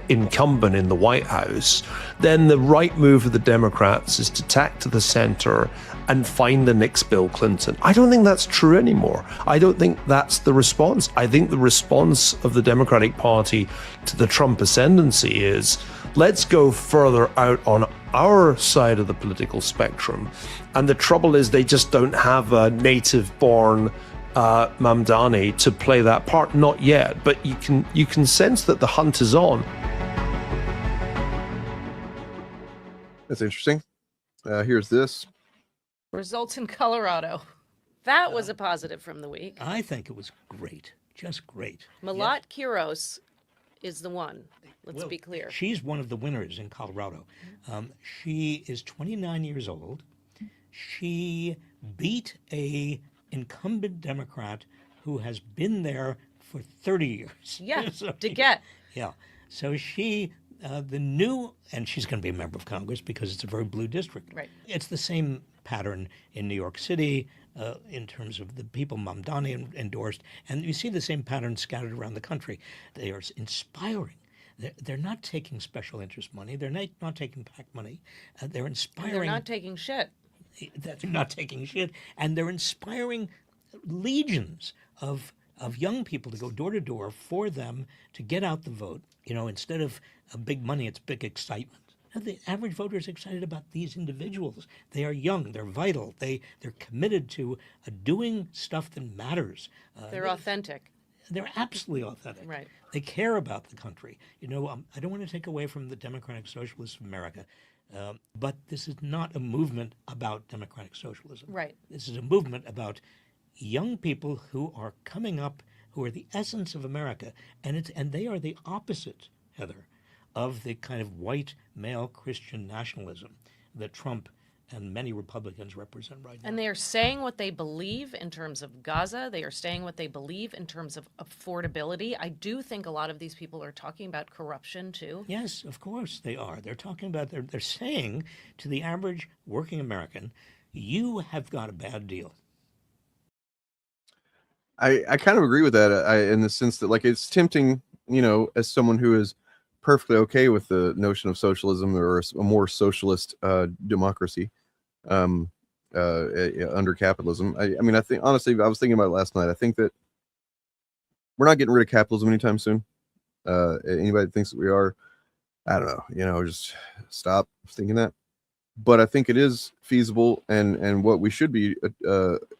incumbent in the White House, then the right move of the Democrats is to tack to the center and find the next Bill Clinton. I don't think that's true anymore. I don't think that's the response. I think the response of the Democratic Party to the Trump ascendancy is, let's go further out on our side of the political spectrum. And the trouble is they just don't have a native-born Mamdani to play that part. Not yet, but you can sense that the hunt is on. That's interesting. Here's this. Results in Colorado. That was a positive from the week. I think it was great. Just great. Malat Quiros is the one. Let's be clear. She's one of the winners in Colorado. She is 29 years old. She beat a incumbent Democrat who has been there for 30 years. Yeah, So to get. Yeah. So she, and she's going to be a member of Congress because it's a very blue district. Right. It's the same pattern in New York City in terms of the people Mamdani endorsed. And you see the same pattern scattered around the country. They are inspiring. They're not taking special interest money. They're not taking PAC money. They're inspiring. They're not taking shit. They're not taking shit. And they're inspiring legions of young people to go door to door for them to get out the vote. Instead of big money, it's big excitement. Now, the average voter is excited about these individuals. They are young. They're vital. They're committed to doing stuff that matters. They're authentic. They're absolutely authentic. Right. They care about the country. I don't want to take away from the Democratic Socialists of America, but this is not a movement about democratic socialism. Right. This is a movement about young people who are coming up, who are the essence of America, and they are the opposite, Heather, of the kind of white male Christian nationalism that Trump and many Republicans represent right now. And they are saying what they believe in terms of Gaza. They are saying what they believe in terms of affordability. I do think a lot of these people are talking about corruption too. Yes, of course they are. They're talking about, they're saying to the average working American, you have got a bad deal. I kind of agree with that in the sense that, like, it's tempting, you know, as someone who is perfectly okay with the notion of socialism or a more socialist democracy under capitalism. I mean, I think, honestly, I was thinking about it last night. I think that we're not getting rid of capitalism anytime soon. Anybody that thinks that we are, I don't know, you know, just stop thinking that. But I think it is feasible and what we should be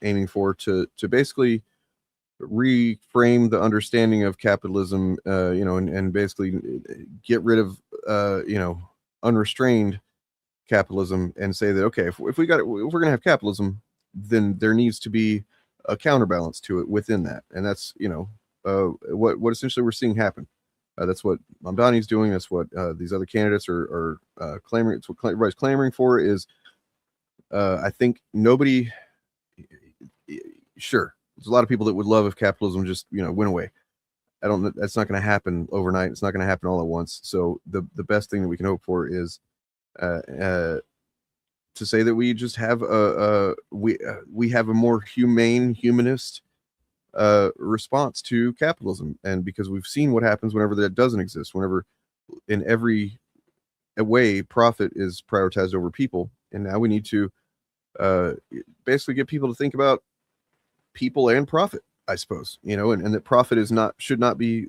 aiming for to basically reframe the understanding of capitalism, you know, and basically get rid of, you know, unrestrained capitalism and say that, okay, if we're going to have capitalism, then there needs to be a counterbalance to it within that. And that's, you know, what essentially we're seeing happen. That's what Mamdani's doing. That's what these other candidates are clamoring. It's what everybody's clamoring for is, I think nobody, sure, there's a lot of people that would love if capitalism just, you know, went away. That's not going to happen overnight. It's not going to happen all at once. So the best thing that we can hope for is to say that we just have we have a more humane, humanist response to capitalism. And because we've seen what happens whenever that doesn't exist, whenever in every way profit is prioritized over people. And now we need to basically get people to think about people and profit, I suppose, you know, and that profit should not be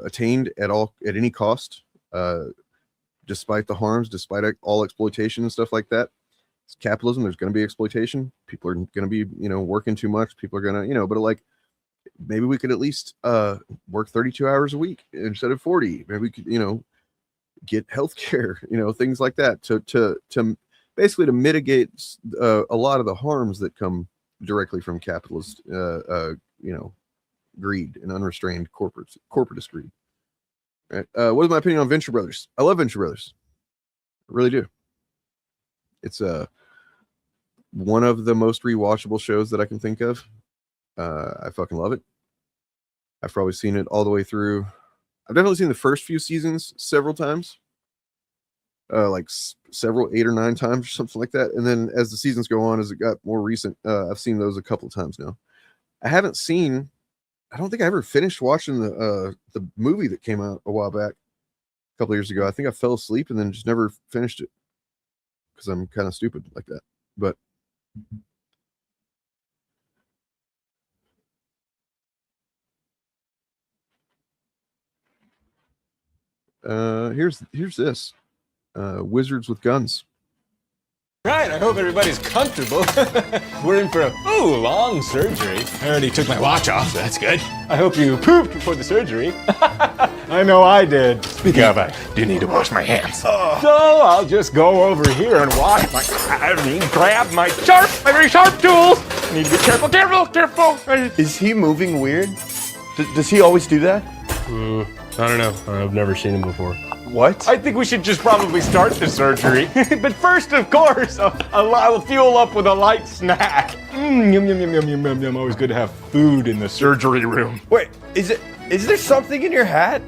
attained at all at any cost, despite the harms, despite all exploitation and stuff like that. It's capitalism. There's going to be exploitation. People are going to be, you know, working too much. People are going to, you know, but like maybe we could at least work 32 hours a week instead of 40. Maybe we could, you know, get healthcare, you know, things like that to basically to mitigate a lot of the harms that come directly from capitalist, you know, greed and unrestrained corporatist greed. Right? What is my opinion on Venture Brothers? I love Venture Brothers. I really do. It's one of the most rewatchable shows that I can think of. I fucking love it. I've probably seen it all the way through. I've definitely seen the first few seasons several times. Like several 8 or 9 times or something like that. And then as the seasons go on, as it got more recent, I've seen those a couple of times now. I don't think I ever finished watching the movie that came out a while back, a couple of years ago. I think I fell asleep and then just never finished it because I'm kind of stupid like that. But here's this. Wizards with guns. Right, I hope everybody's comfortable. We're in for a long surgery. I already took my watch off, so that's good. I hope you pooped before the surgery. I know I did. Speaking of, I do need to wash my hands. So I'll just go over here and wash grab my very sharp tools. Need to be careful. Is he moving weird? Does he always do that? I don't know. I've never seen him before. What? I think we should just probably start the surgery. But first, of course, I'll fuel up with a light snack. Yum, yum, yum, yum, yum, yum. Always good to have food in the surgery room. Wait, is there something in your hat?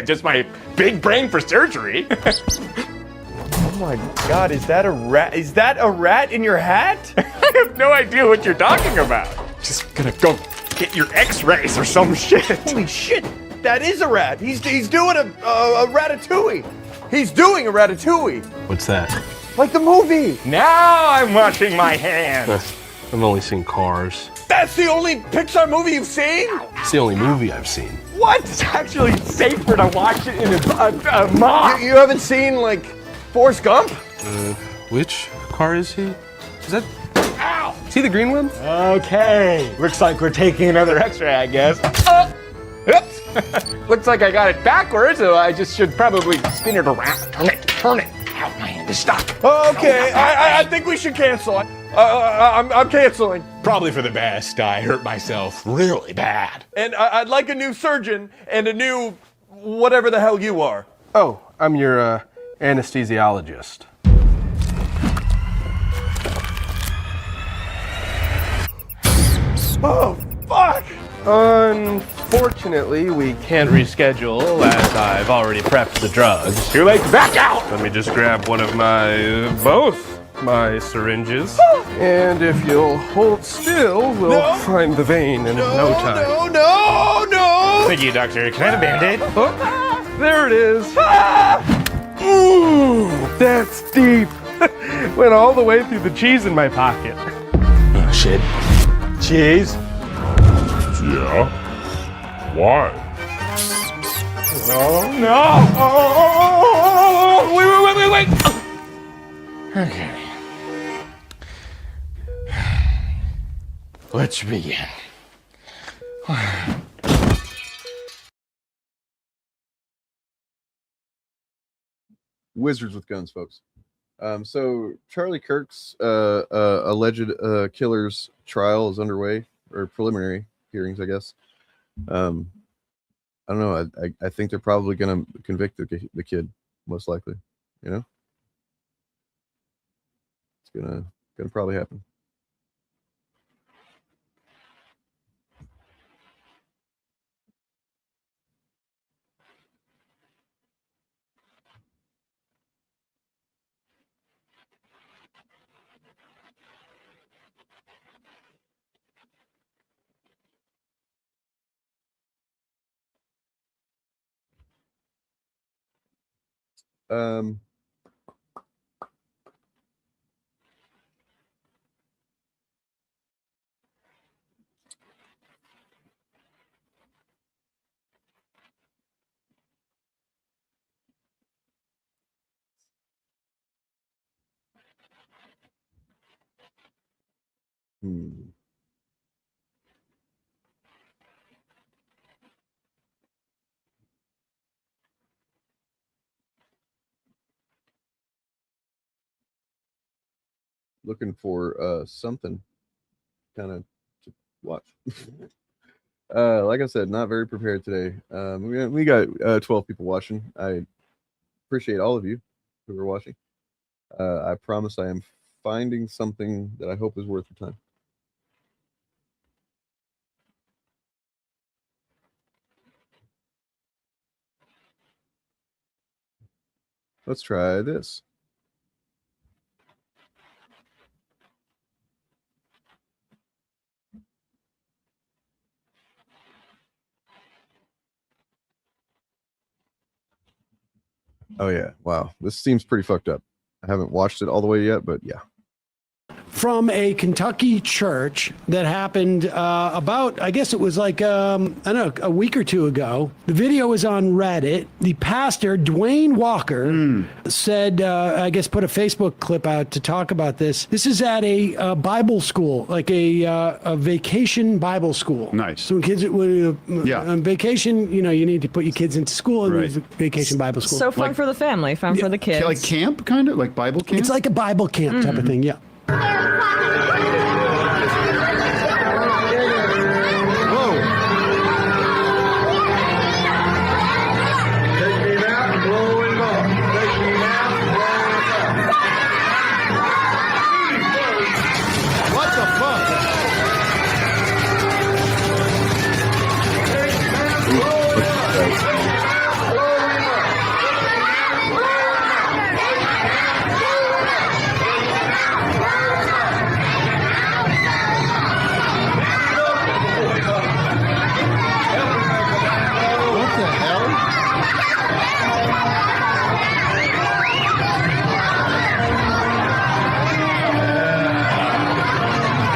Just my big brain for surgery. Oh my God, is that a rat? Is that a rat in your hat? I have no idea what you're talking about. Just gonna go get your x-rays or some shit. Holy shit. That is a rat. He's doing a ratatouille. He's doing a ratatouille. What's that? Like the movie. Now I'm washing my hands. I've only seen Cars. That's the only Pixar movie you've seen? It's the only movie I've seen. What? It's actually safer to watch it in a mop. You haven't seen, like, Forrest Gump? Which car is he? Is that... Ow! Is he the green one? Okay. Looks like we're taking another x-ray, I guess. Oops. Looks like I got it backwards, so I just should probably spin it around. Turn it. Ow, my hand is stuck. Okay, I think we should cancel. I'm canceling. Probably for the best. I hurt myself really bad. And I'd like a new surgeon and a new whatever the hell you are. Oh, I'm your anesthesiologist. Oh, fuck! Unfortunately, we can't reschedule as I've already prepped the drugs. Too late to back out! Let me just grab one of both my syringes. And if you'll hold still, we'll find the vein in no time. No! Thank you, doctor. Can I have a Band-Aid? Oh, there it is. Ooh, that's deep. Went all the way through the cheese in my pocket. Oh, shit. Cheese? Yeah? Why? Oh, no! Oh, wait! Okay. Let's begin. Wizards with guns, folks. So Charlie Kirk's alleged killer's trial is underway, or preliminary hearings, I guess. I don't know. I think they're probably going to convict the kid, most likely. You know, it's gonna probably happen. Looking for something kind of to watch. Like I said, not very prepared today. We got 12 people watching. I appreciate all of you who are watching. I promise I am finding something that I hope is worth your time. Let's try this. Oh yeah, wow. This seems pretty fucked up. I haven't watched it all the way yet, but yeah. From a Kentucky church that happened about, I guess it was like, I don't know, a week or two ago. The video was on Reddit. The pastor, Dwayne Walker, said, I guess put a Facebook clip out to talk about this. This is at a Bible school, like a vacation Bible school. Nice. So when kids on vacation, you know, you need to put your kids into school and vacation Bible school. So fun for the family, fun for the kids. Like camp, kind of? Like Bible camp? It's like a Bible camp type of thing, yeah.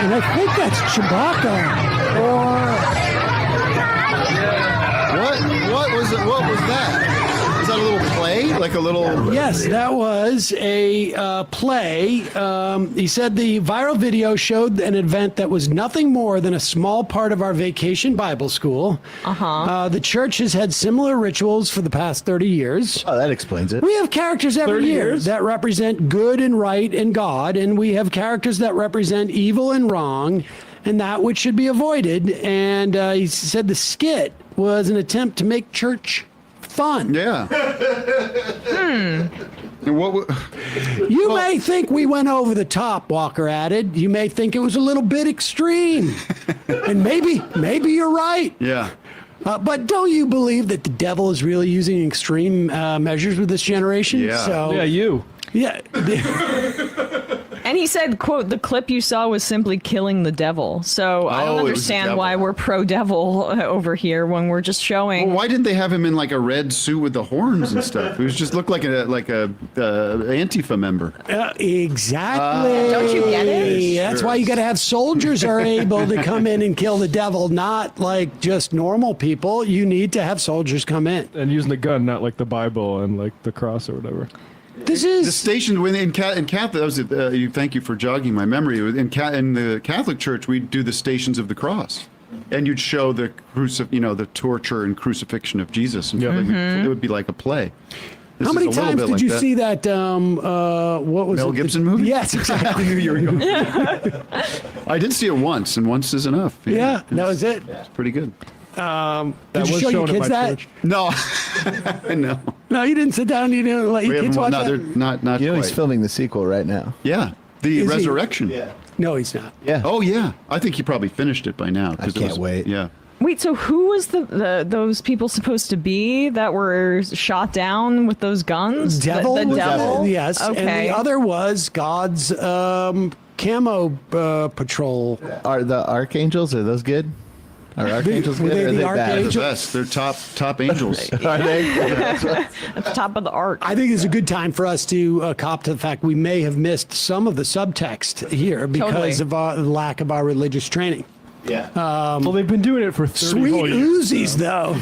I think that's Chewbacca. What was it? What was that? Was that a little play? Like a little? Yes, that was a play. He said the viral video showed an event that was nothing more than a small part of our vacation Bible school. The church has had similar rituals for the past 30 years. Oh, that explains it. We have characters every year that represent good and right and God, and we have characters that represent evil and wrong, and that which should be avoided. And he said the skit was an attempt to make church fun. Yeah. You may think we went over the top, Walker added. You may think it was a little bit extreme. And maybe you're right. Yeah. But don't you believe that the devil is really using extreme measures with this generation? Yeah. So, Yeah, you. Yeah. And he said, quote, the clip you saw was simply killing the devil. So I don't understand why we're pro-devil over here when we're just showing. Well, why didn't they have him in like a red suit with the horns and stuff? He was just looked like a Antifa member. Exactly. Don't you get it? That's why you got to have soldiers are able to come in and kill the devil, not like just normal people. You need to have soldiers come in. And using the gun, not like the Bible and like the cross or whatever. This is the station in Catholic. That was thank you for jogging my memory. In the Catholic Church, we do the Stations of the Cross, and you'd show the the torture and crucifixion of Jesus. And it would be like a play. This How many is a little times bit did like you that. see that? What was Mel it? Gibson movie? Yes, exactly. I knew you were going. I did see it once, and once is enough. Yeah, that was it. It's pretty good. Did you show your kids that? No, no. No, you didn't sit down. You didn't let your kids watch no, that. they're not. You know he's quite. filming the sequel right now. Yeah, the Is he? resurrection. Yeah. No, he's not. Yeah. Oh yeah, I think he probably finished it by now. I can't wait. Yeah. Wait, so who was those people supposed to be that were shot down with those guns? Devil? The devil? Yes. Okay. And the other was God's camo patrol. Are the archangels, are those good? Are archangels Were good? they Or are the they archangels? They're the best. They're top angels. Are they? At the top of the arc. I think it's a good time for us to cop to the fact we may have missed some of the subtext here because of the lack of our religious training. Yeah. Well, they've been doing it for 30 Sweet whole years. Uzis, though.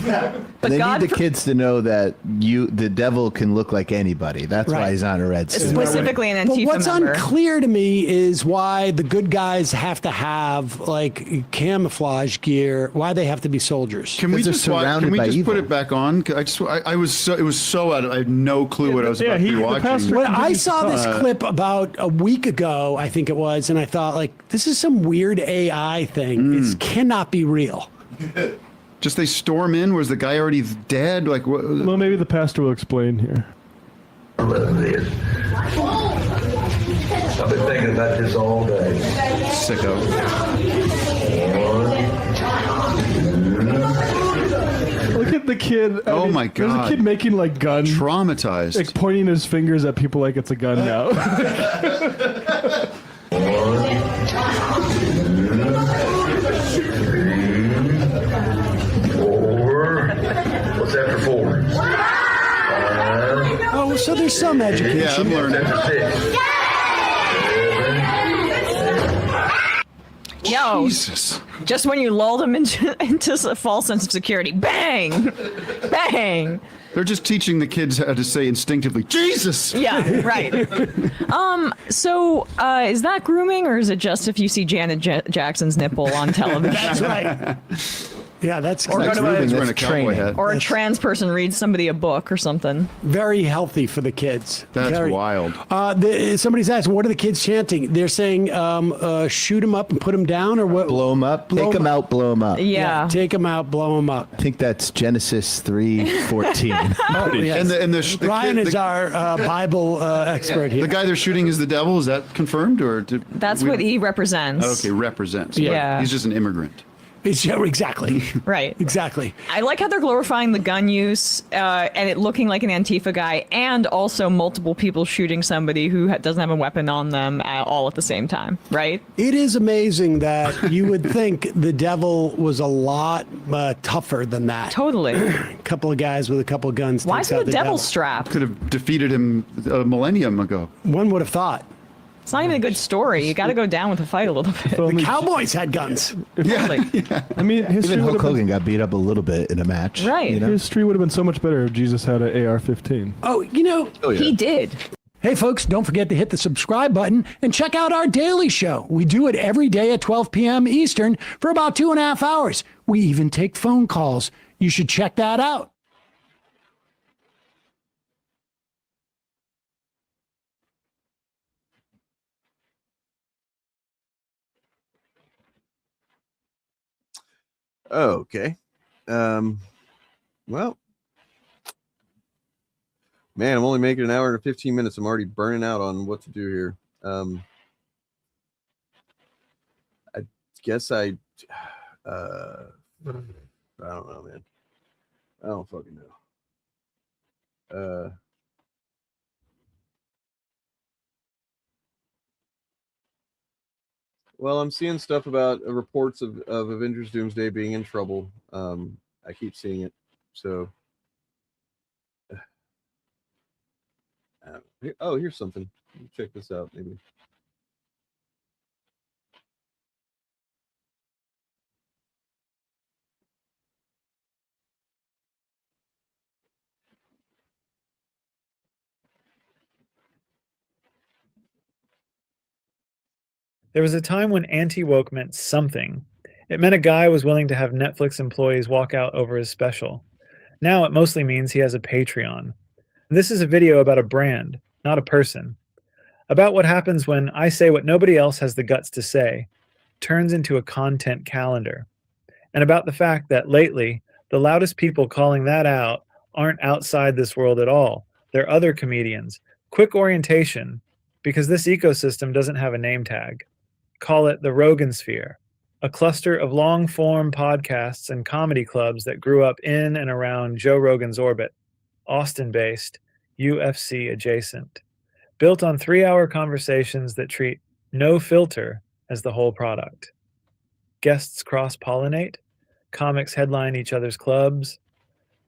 And they need the kids to know that the devil can look like anybody. That's why Right. he's on a red suit. Specifically an But Antifa what's member. unclear to me is why the good guys have to have like camouflage gear. Why they have to be soldiers? Can we they're just surrounded by put evil. it back on? I was it was so out of, I had no clue what I was about to be watching. When I saw this clip about a week ago, I think it was, and I thought, like, this is some weird AI thing. It cannot be real. Just they storm in. Was the guy already dead? Like what? Well, maybe the pastor will explain here. I've been thinking about this all day. Sicko. Look at the kid. Oh my There's a God. kid making like gun. Traumatized. Like pointing his fingers at people like it's a gun now. What's after 4? Oh, so there's some education. Yeah, I'm learning. Yo, Jesus. just when you lulled them into a false sense of security, bang, bang. They're just teaching the kids how to say instinctively, Jesus. Yeah, right. So is that grooming, or is it just if you see Janet Jackson's nipple on television? That's right. Yeah, that's Or That's go to Ruben's a, wearing a cowboy hat. or a trans person reads somebody a book or something. very healthy for the kids. That's Very. wild. Somebody's asked, what are the kids chanting? They're saying, shoot them up and put them down, or what? Blow them up. Take them out, blow them up. Yeah. Take them out, blow them up. I think that's Genesis 3:14. Oh, yes. And the Ryan kid, is our Bible expert here. The guy they're shooting is the devil. Is that confirmed or? That's what he represents. Okay, represents. Yeah. He's just an immigrant. Exactly. Right. Exactly. I like how they're glorifying the gun use and it looking like an Antifa guy, and also multiple people shooting somebody who doesn't have a weapon on them all at the same time, right? It is amazing that you would think the devil was a lot tougher than that. Totally. A couple of guys with a couple of guns. Why takes isn't out the devil strapped? Could have defeated him a millennium ago. One would have thought. It's not even a good story. You got to go down with the fight a little bit. The Cowboys had guns. Totally. I mean, history Even would Hulk have Hogan got beat up a little bit in a match. Right. You know? History would have been so much better if Jesus had an AR-15. Oh, you know. He did. Hey, folks, don't forget to hit the subscribe button and check out our daily show. We do it every day at 12 p.m. Eastern for about 2.5 hours. We even take phone calls. You should check that out. Okay. Well, Man, I'm only making an hour and 15 minutes. I'm already burning out on what to do here. I guess I don't know, man. I don't fucking know. Well, I'm seeing stuff about reports of Avengers Doomsday being in trouble. I keep seeing it. So, oh, here's something. Check this out, maybe. There was a time when anti-woke meant something. It meant a guy was willing to have Netflix employees walk out over his special. Now it mostly means he has a Patreon. This is a video about a brand, not a person. About what happens when I say what nobody else has the guts to say, turns into a content calendar. And about the fact that lately, the loudest people calling that out aren't outside this world at all. They're other comedians. Quick orientation, because this ecosystem doesn't have a name tag. Call it the Rogan Sphere, a cluster of long-form podcasts and comedy clubs that grew up in and around Joe Rogan's orbit, Austin-based, UFC adjacent, built on 3-hour conversations that treat no filter as the whole product. Guests cross-pollinate, comics headline each other's clubs.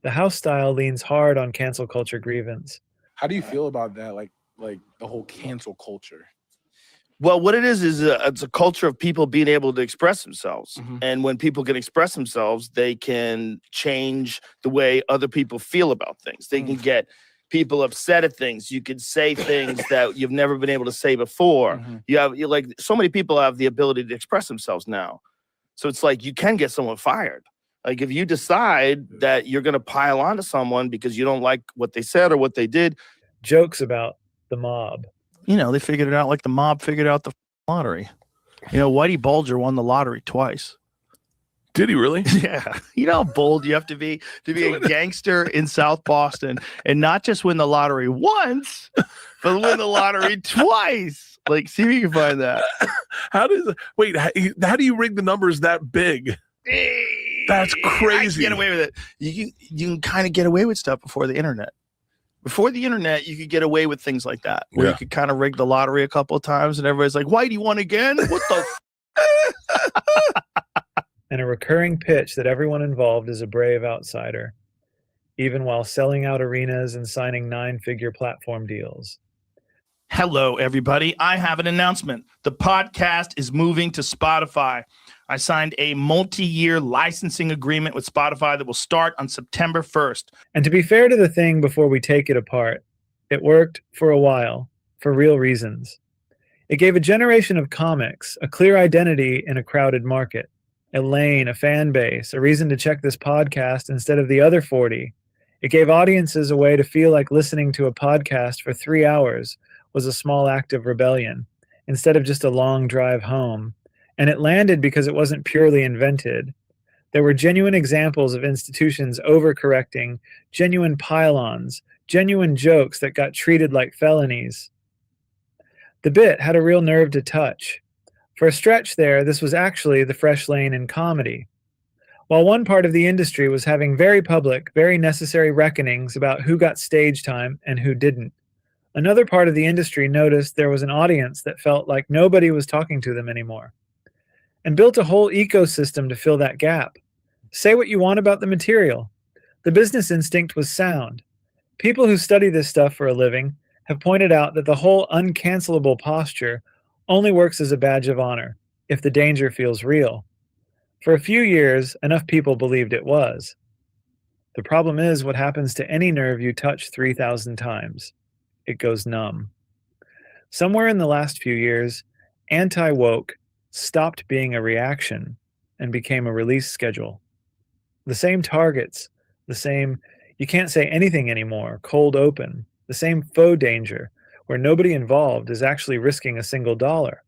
The house style leans hard on cancel culture grievance. How do you feel about that? Like the whole cancel culture? Well, what it is it's a culture of people being able to express themselves. Mm-hmm. And when people can express themselves, they can change the way other people feel about things. They can get people upset at things. You could say things that you've never been able to say before. You like so many people have the ability to express themselves now. So it's like you can get someone fired. Like if you decide that you're going to pile onto someone because you don't like what they said or what they did. Jokes about the mob. You know, they figured it out like the mob figured out the lottery. You know, Whitey Bulger won the lottery twice. Did he really? Yeah. You know how bold you have to be a gangster in South Boston and not just win the lottery once, but win the lottery twice. Like, see if you can find that. How do you rig the numbers that big? That's crazy. I can get away with it. You can kind of get away with stuff before the internet. Before the internet, you could get away with things like that, where you could kind of rig the lottery a couple of times, and everybody's like, "Whitey won again? What the?" And a recurring pitch that everyone involved is a brave outsider, even while selling out arenas and signing 9-figure platform deals. Hello, everybody. I have an announcement. The podcast is moving to Spotify. I signed a multi-year licensing agreement with Spotify that will start on September 1st. And to be fair to the thing before we take it apart, it worked for a while, for real reasons. It gave a generation of comics a clear identity in a crowded market, a lane, a fan base, a reason to check this podcast instead of the other 40. It gave audiences a way to feel like listening to a podcast for 3 hours was a small act of rebellion, instead of just a long drive home. And it landed because it wasn't purely invented. There were genuine examples of institutions overcorrecting, genuine pile-ons, genuine jokes that got treated like felonies. The bit had a real nerve to touch. For a stretch there, this was actually the fresh lane in comedy. While one part of the industry was having very public, very necessary reckonings about who got stage time and who didn't, another part of the industry noticed there was an audience that felt like nobody was talking to them anymore, and built a whole ecosystem to fill that gap. Say what you want about the material. The business instinct was sound. People who study this stuff for a living have pointed out that the whole uncancelable posture only works as a badge of honor if the danger feels real. For a few years, enough people believed it was. The problem is what happens to any nerve you touch 3,000 times. It goes numb. Somewhere in the last few years, anti-woke stopped being a reaction and became a release schedule. The same targets, the same you can't say anything anymore, cold open, the same faux danger where nobody involved is actually risking a single dollar.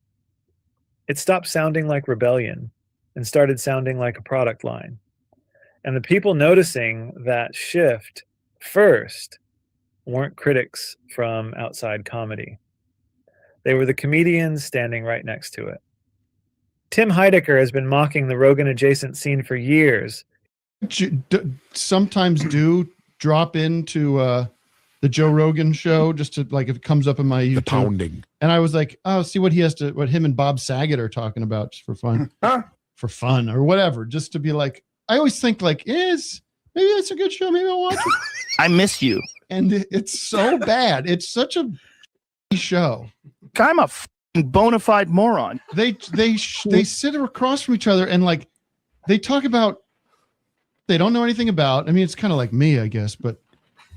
It stopped sounding like rebellion and started sounding like a product line. And the people noticing that shift first weren't critics from outside comedy. They were the comedians standing right next to it. Tim Heidecker has been mocking the Rogan-adjacent scene for years. Sometimes do drop into the Joe Rogan show just to, like, if it comes up in my YouTube. The pounding. And I was like, oh, see what him and Bob Saget are talking about just for fun. For fun or whatever, just to be like, I always think like, maybe it's a good show, maybe I'll watch it. I miss you. And it's so bad. It's such a show. I'm a bona fide moron. They sit across from each other and like they talk about they don't know anything about. I mean, it's kind of like me, I guess, but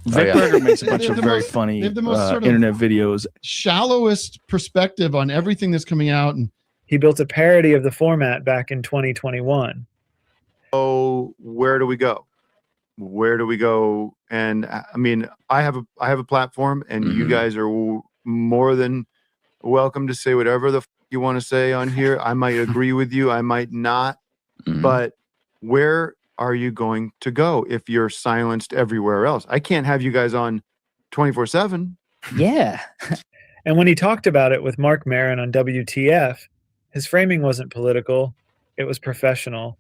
Vic Berger makes a bunch of very funny they have the most sort of internet videos. Shallowest perspective on everything that's coming out. And he built a parody of the format back in 2021. Oh, where do we go? Where do we go? And I mean, I have a platform, and you guys are more than welcome to say whatever the you want to say on here. I might agree with you, I might not, but where are you going to go if you're silenced everywhere else? I can't have you guys on 24/7. Yeah. And when he talked about it with Mark Maron on WTF, his framing wasn't political, it was professional.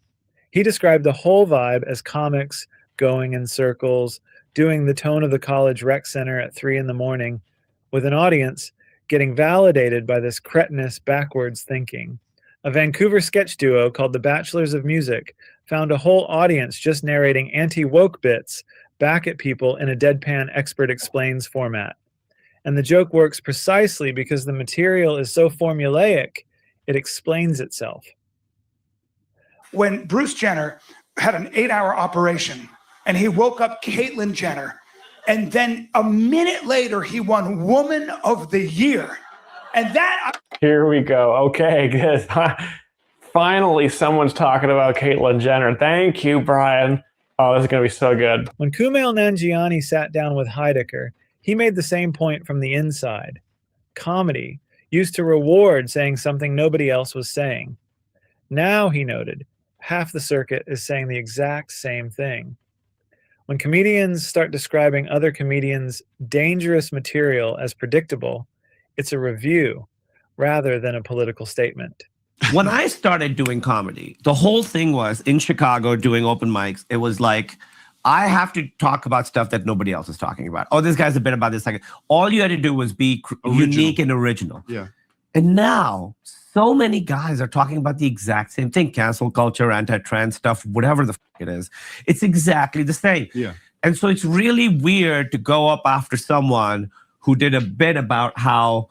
He described the whole vibe as comics going in circles, doing the tone of the college rec center at 3 a.m, with an audience getting validated by this cretinous backwards thinking. A Vancouver sketch duo called the Bachelors of Music found a whole audience just narrating anti-woke bits back at people in a deadpan expert explains format. And the joke works precisely because the material is so formulaic, it explains itself. When Bruce Jenner had an 8-hour operation and he woke up Caitlyn Jenner, and then a minute later he won Woman of the Year. And that... Here we go. Okay, good. Finally, someone's talking about Caitlyn Jenner. Thank you, Brian. Oh, this is going to be so good. When Kumail Nanjiani sat down with Heidecker, he made the same point from the inside. Comedy used to reward saying something nobody else was saying. Now, he noted, half the circuit is saying the exact same thing. When comedians start describing other comedians' dangerous material as predictable, it's a review rather than a political statement. When I started doing comedy, the whole thing was in Chicago doing open mics. It was like, I have to talk about stuff that nobody else is talking about. Oh, this guy's a bit about this. All you had to do was be unique and original. Yeah. And now, so many guys are talking about the exact same thing. Cancel culture, anti-trans stuff, whatever the it is. It's exactly the same. Yeah. And so it's really weird to go up after someone who did a bit about how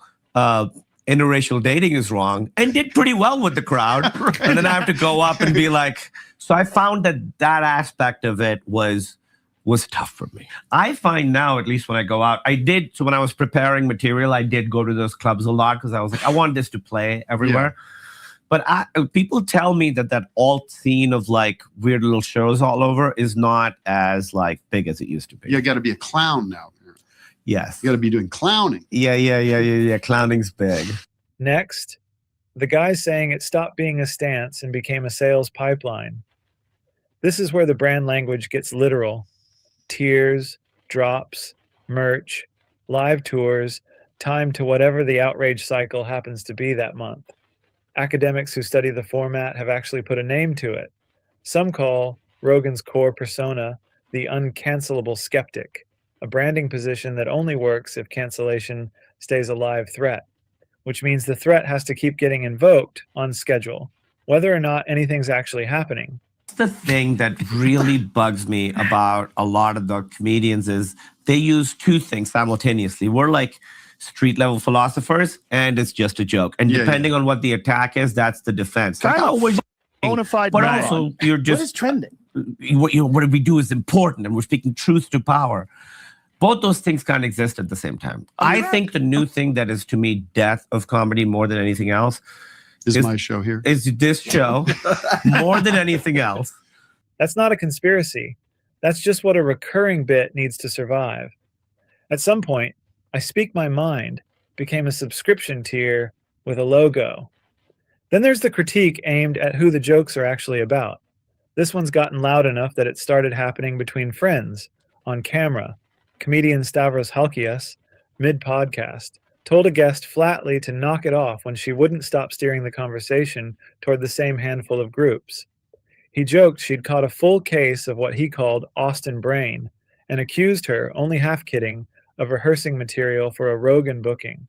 interracial dating is wrong and did pretty well with the crowd. Right. And then I have to go up and be like, so I found that aspect of it was tough for me. I find now, at least when I go out, so when I was preparing material, I did go to those clubs a lot because I was like, I want this to play everywhere. Yeah. But people tell me that alt scene of like weird little shows all over is not as like big as it used to be. You got to be a clown now. Yes. You got to be doing clowning. Yeah. Clowning's big. Next, the guy saying it stopped being a stance and became a sales pipeline. This is where the brand language gets literal. Tiers, drops, merch, live tours, timed to whatever the outrage cycle happens to be that month. Academics who study the format have actually put a name to it. Some call Rogan's core persona the uncancelable skeptic, a branding position that only works if cancellation stays a live threat, which means the threat has to keep getting invoked on schedule, whether or not anything's actually happening. The thing that really bugs me about a lot of the comedians is they use two things simultaneously. We're like street level philosophers, and it's just a joke. And depending on what the attack is, that's the defense. Like, Bona fide but moron. also you're just what is trending? What we do is important, and we're speaking truth to power. Both those things can't exist at the same time. I think the new thing that is to me death of comedy more than anything else is my show here. Is this show more than anything else. That's not a conspiracy. That's just what a recurring bit needs to survive. At some point, I Speak My Mind became a subscription tier with a logo. Then there's the critique aimed at who the jokes are actually about. This one's gotten loud enough that it started happening between friends, on camera, Comedian Stavros Halkias, mid-podcast, told a guest flatly to knock it off when she wouldn't stop steering the conversation toward the same handful of groups. He joked she'd caught a full case of what he called Austin brain and accused her, only half kidding, of rehearsing material for a Rogan booking.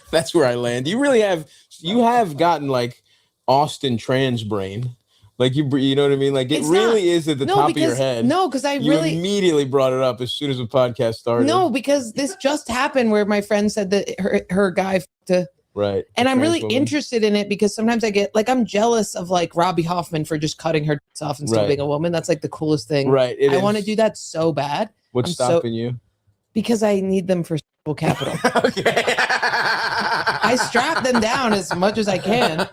That's where I land. You have gotten like Austin trans brain. Like you know what I mean? Like it It's really not. is at the No, top of your because- head. no, 'cause I you really- immediately brought it up as soon as the podcast started. No, because this just happened where my friend said that her guy to, Right. and I'm Trans really woman. interested in it because sometimes I get like I'm jealous of like Robbie Hoffman for just cutting her tits off and still Right. being a woman. That's like the coolest thing. Right, it I want to is. do that so bad. What's I'm so- stopping you? Because I need them for sexual capital. I strap them down as much as I can.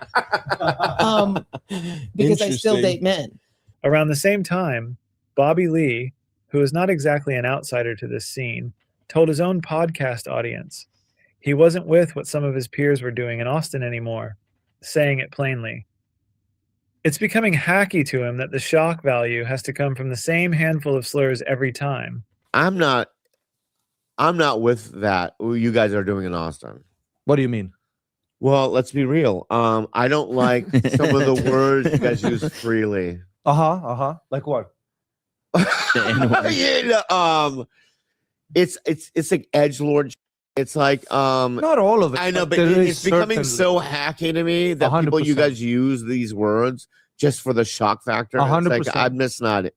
Because I still Interesting. date men. Around the same time, Bobby Lee, who is not exactly an outsider to this scene, told his own podcast audience he wasn't with what some of his peers were doing in Austin anymore, saying it plainly. It's becoming hacky to him that the shock value has to come from the same handful of slurs every time. I'm not with that. What you guys are doing in Austin. What do you mean? Well, let's be real. I don't like some of the words you guys use freely. Like what? Yeah, it's like edgelord. It's like not all of it. I know, but there is it's becoming certain- so hacky to me that people, you 100%. guys use these words just for the shock factor. It's like 100%.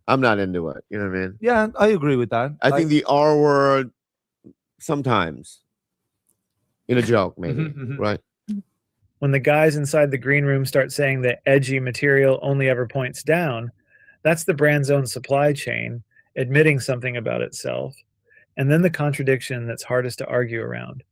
I'm not into it. You know what I mean? Yeah, I agree with that. I think the R word sometimes in a joke, maybe, Mhm, mhm. right? When the guys inside the green room start saying that edgy material only ever points down, that's the brand's own supply chain admitting something about itself. And then the contradiction that's hardest to argue around.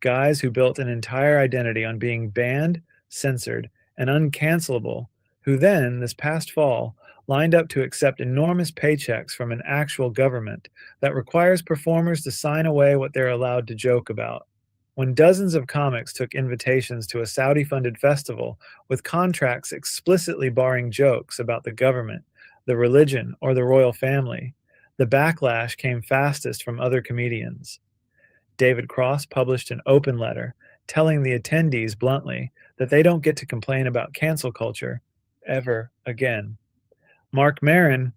Guys who built an entire identity on being banned, censored, and uncancelable, who then, this past fall, lined up to accept enormous paychecks from an actual government that requires performers to sign away what they're allowed to joke about. When dozens of comics took invitations to a Saudi-funded festival with contracts explicitly barring jokes about the government, the religion, or the royal family, the backlash came fastest from other comedians. David Cross published an open letter telling the attendees bluntly that they don't get to complain about cancel culture ever again. Mark Maron,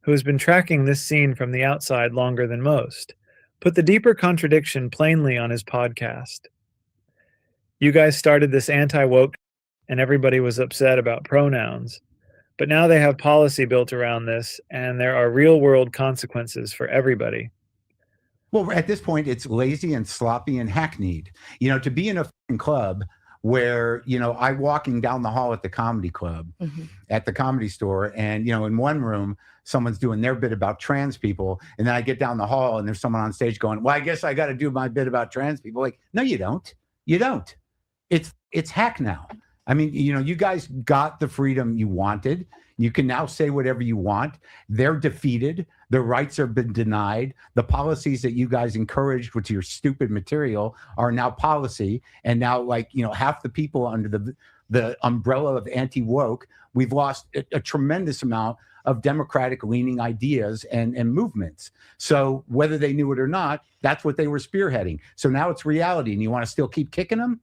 who has been tracking this scene from the outside longer than most, put the deeper contradiction plainly on his podcast. You guys started this anti-woke and everybody was upset about pronouns, but now they have policy built around this and there are real-world consequences for everybody. Well, at this point, it's lazy and sloppy and hackneyed. You know, to be in a f***ing club where, you know, I'm walking down the hall at the comedy club, at the comedy store, and, you know, in one room, someone's doing their bit about trans people, and then I get down the hall and there's someone on stage going, well, I guess I got to do my bit about trans people. Like, no, you don't. You don't. It's hack now. I mean, you know, you guys got the freedom you wanted. You can now say whatever you want. They're defeated. Their rights have been denied. The policies that you guys encouraged with your stupid material are now policy. And now, like, you know, half the people under the umbrella of anti-woke, we've lost a tremendous amount of democratic leaning ideas and movements. So whether they knew it or not, that's what they were spearheading. So now it's reality, and you want to still keep kicking them?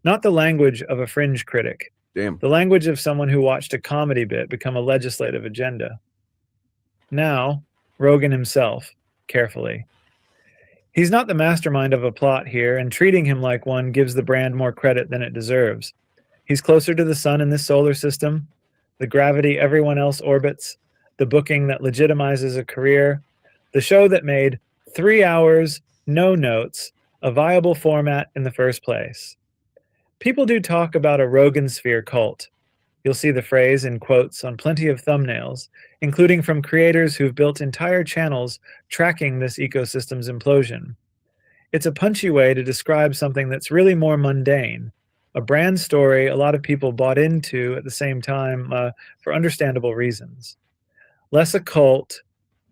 Not the language of a fringe critic. Damn. The language of someone who watched a comedy bit become a legislative agenda. Now, Rogan himself, carefully. He's not the mastermind of a plot here, and treating him like one gives the brand more credit than it deserves. He's closer to the sun in this solar system, the gravity everyone else orbits, the booking that legitimizes a career, the show that made 3 hours, no notes, a viable format in the first place. People do talk about a Rogan sphere cult. You'll see the phrase in quotes on plenty of thumbnails, including from creators who've built entire channels tracking this ecosystem's implosion. It's a punchy way to describe something that's really more mundane, a brand story a lot of people bought into at the same time for understandable reasons. Less a cult,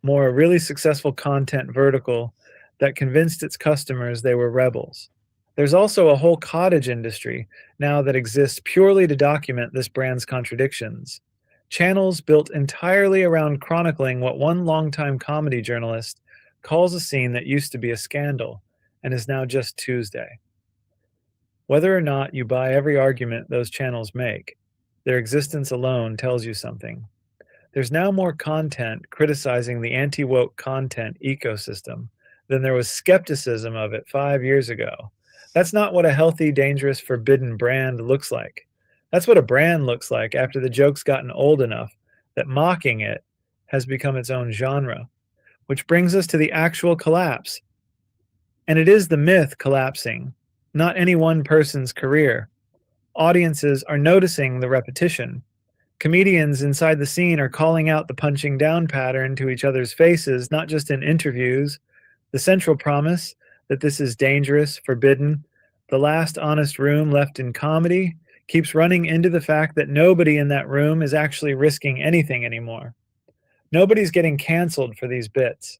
more a really successful content vertical that convinced its customers they were rebels. There's also a whole cottage industry now that exists purely to document this brand's contradictions. Channels built entirely around chronicling what one longtime comedy journalist calls a scene that used to be a scandal and is now just Tuesday. Whether or not you buy every argument those channels make, their existence alone tells you something. There's now more content criticizing the anti-woke content ecosystem than there was skepticism of it 5 years ago. That's not what a healthy, dangerous, forbidden brand looks like. That's what a brand looks like after the joke's gotten old enough that mocking it has become its own genre, which brings us to the actual collapse. And it is the myth collapsing, not any one person's career. Audiences are noticing the repetition. Comedians inside the scene are calling out the punching down pattern to each other's faces, not just in interviews. The central promise that this is dangerous, forbidden, the last honest room left in comedy, keeps running into the fact that nobody in that room is actually risking anything anymore. Nobody's getting canceled for these bits.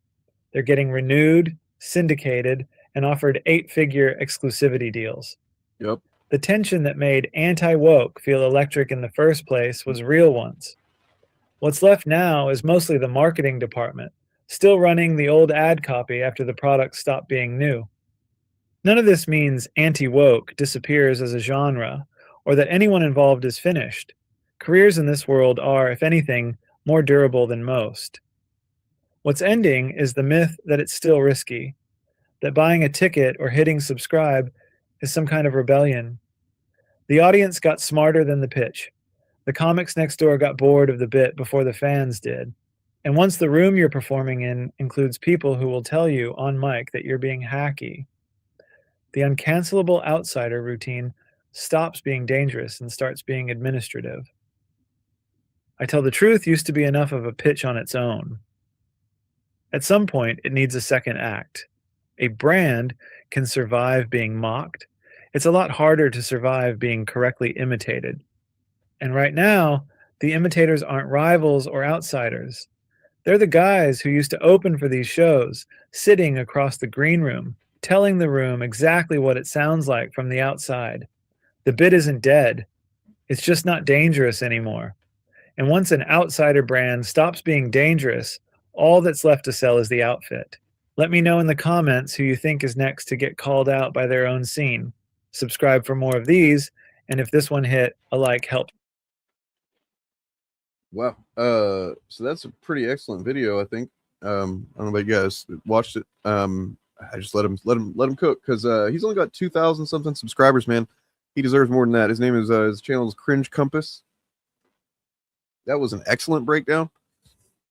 They're getting renewed, syndicated, and offered 8-figure exclusivity deals. Yep. The tension that made anti-woke feel electric in the first place was real once. What's left now is mostly the marketing department, still running the old ad copy after the product stopped being new. None of this means anti-woke disappears as a genre, or that anyone involved is finished. Careers in this world are, if anything, more durable than most. What's ending is the myth that it's still risky, that buying a ticket or hitting subscribe is some kind of rebellion. The audience got smarter than the pitch. The comics next door got bored of the bit before the fans did. And once the room you're performing in includes people who will tell you on mic that you're being hacky, the uncancelable outsider routine stops being dangerous and starts being administrative. I Tell the Truth used to be enough of a pitch on its own. At some point, it needs a second act. A brand can survive being mocked. It's a lot harder to survive being correctly imitated. And right now, the imitators aren't rivals or outsiders. They're the guys who used to open for these shows, sitting across the green room, telling the room exactly what it sounds like from the outside. The bit isn't dead. It's just not dangerous anymore. And once an outsider brand stops being dangerous, all that's left to sell is the outfit. Let me know in the comments who you think is next to get called out by their own scene. Subscribe for more of these, and if this one hit, a like helps. Wow. So that's a pretty excellent video, I think. I don't know about you guys that watched it. I just let him cook because he's only got 2,000 something subscribers, man. He deserves more than that. His name is his channel is Cringe Compass. That was an excellent breakdown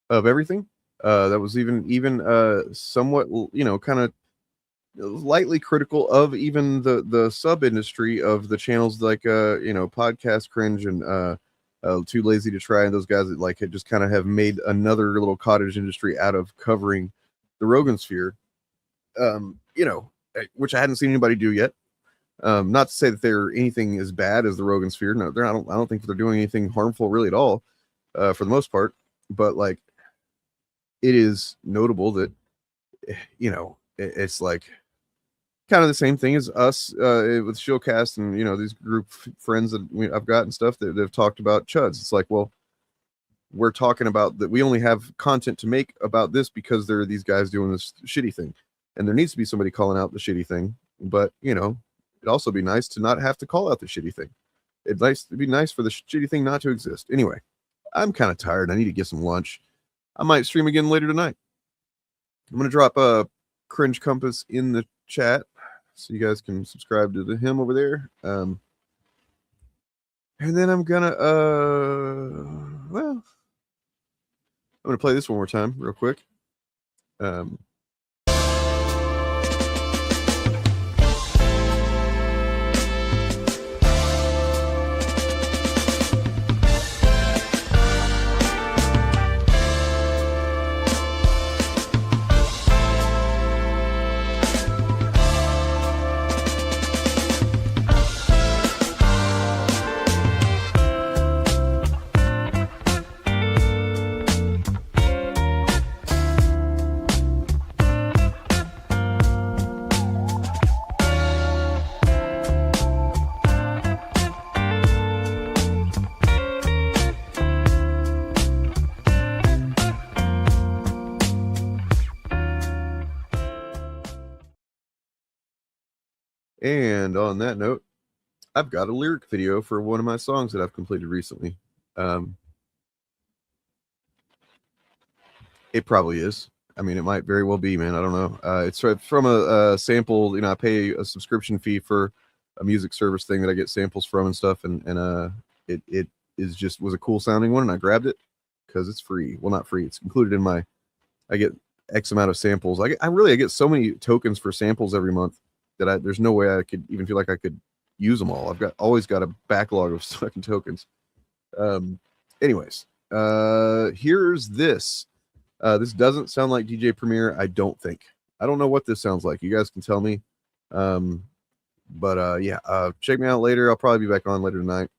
of everything. That was even somewhat, you know, kind of lightly critical of even the sub industry of the channels like you know, Podcast Cringe and Too Lazy to Try, and those guys that like had just kind of have made another little cottage industry out of covering the Rogan sphere. You know, which I hadn't seen anybody do yet. Not to say that they're anything as bad as the Rogan sphere. No, I don't think they're doing anything harmful really at all, for the most part. But like, it is notable that, you know, it's like kind of the same thing as us with Showcast and, you know, these group friends that I've got and stuff that have talked about chuds. It's like, well, we're talking about that we only have content to make about this because there are these guys doing this shitty thing, and there needs to be somebody calling out the shitty thing. But, you know, it'd also be nice to not have to call out the shitty thing. It'd be nice for the shitty thing not to exist. Anyway, I'm kind of tired. I need to get some lunch. I might stream again later tonight. I'm going to drop a Cringe Compass in the chat so you guys can subscribe to him over there. And then I'm going to, well, I'm going to play this one more time real quick. And on that note, I've got a lyric video for one of my songs that I've completed recently. It probably is. I mean, it might very well be, man. I don't know. It's from a sample. You know, I pay a subscription fee for a music service thing that I get samples from and stuff. And it was a cool sounding one, and I grabbed it because it's free. Well, not free. It's included in my. I get X amount of samples. I get so many tokens for samples every month that there's no way I could even feel like I could use them all. I've always got a backlog of fucking tokens. Anyways, here's this. This doesn't sound like DJ Premier. I don't think. I don't know what this sounds like. You guys can tell me. But check me out later. I'll probably be back on later tonight.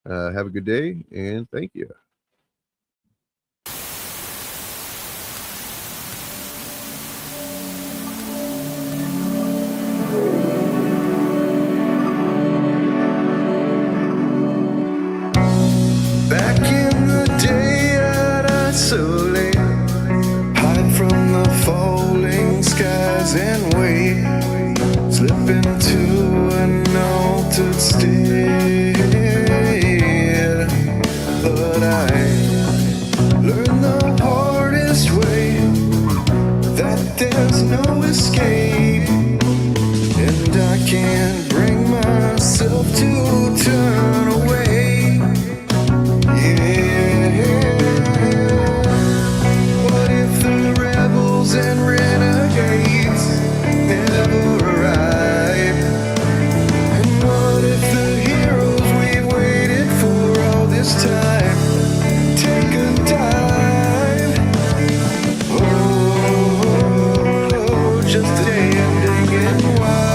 Have a good day, and thank you. Back in the day, I'd isolate, hide from the falling skies and wait, slip into an altered state. But I learned the hardest way that there's no escape, and I can't bring myself to turn away. What if the rebels and renegades never arrive? And what if the heroes we've waited for all this time take a dive? Oh, just a day ending in why?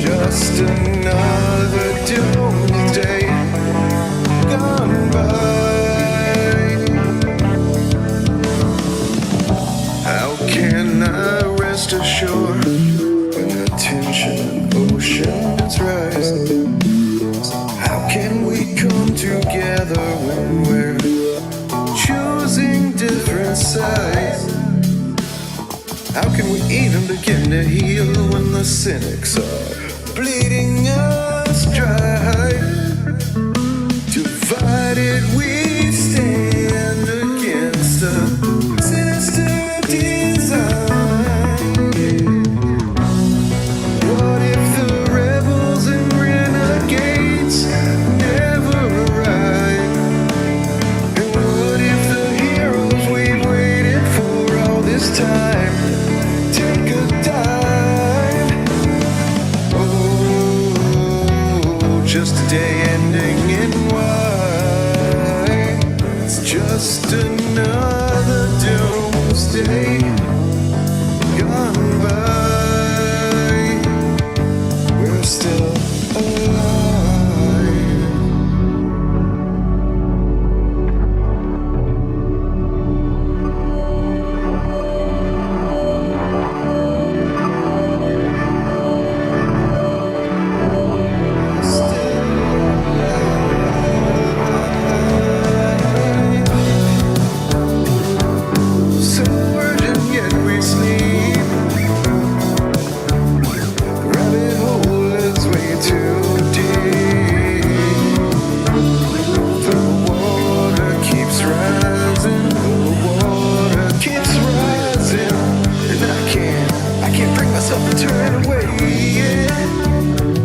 Just another doomsday gone by. How can I rest assured when the tension oceans rise? How can we come together when we're choosing different sides? How can we even begin to heal when the cynics are bleeding us dry? Divided we stand against a sinister design. What if the rebels and renegades never arrive? And what if the heroes we've waited for all this time take a dive? Oh, just a day ending in why? It's just another doomsday gone by. We're still alive. So urgent yet we sleep. The rabbit hole is way too deep. The water keeps rising. The water keeps rising, and I can't bring myself to turn away.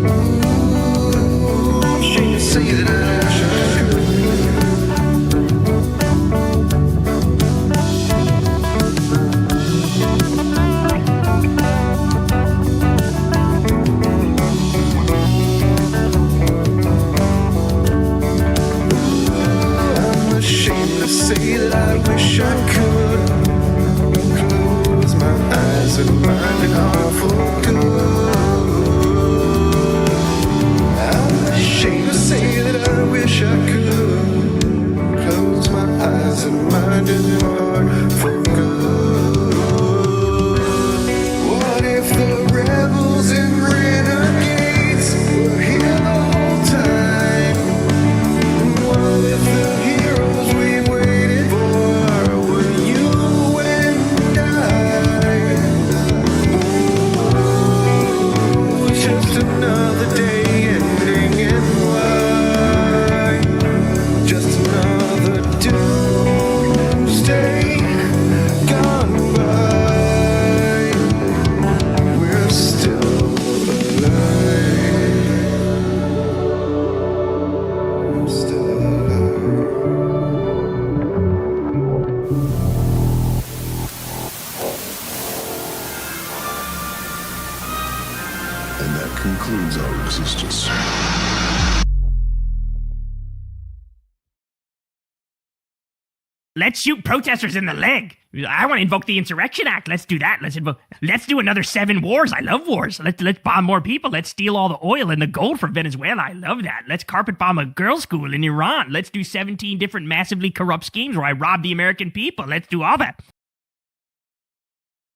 Ooh, I'm ashamed to say that I should. I'm ashamed to say that I wish I could close my eyes and mind and heart for good. I'm ashamed to say that I wish I could close my eyes and mind and heart for good. What if the rebels and renegades were here the whole time? What if the heroes we waited for were you and I? Let's shoot protesters in the leg. I want to invoke the Insurrection Act. Let's do that. Let's do another 7 wars. I love wars. Let's bomb more people. Let's steal all the oil and the gold from Venezuela. I love that. Let's carpet bomb a girls' school in Iran. Let's do 17 different massively corrupt schemes where I rob the American people. Let's do all that.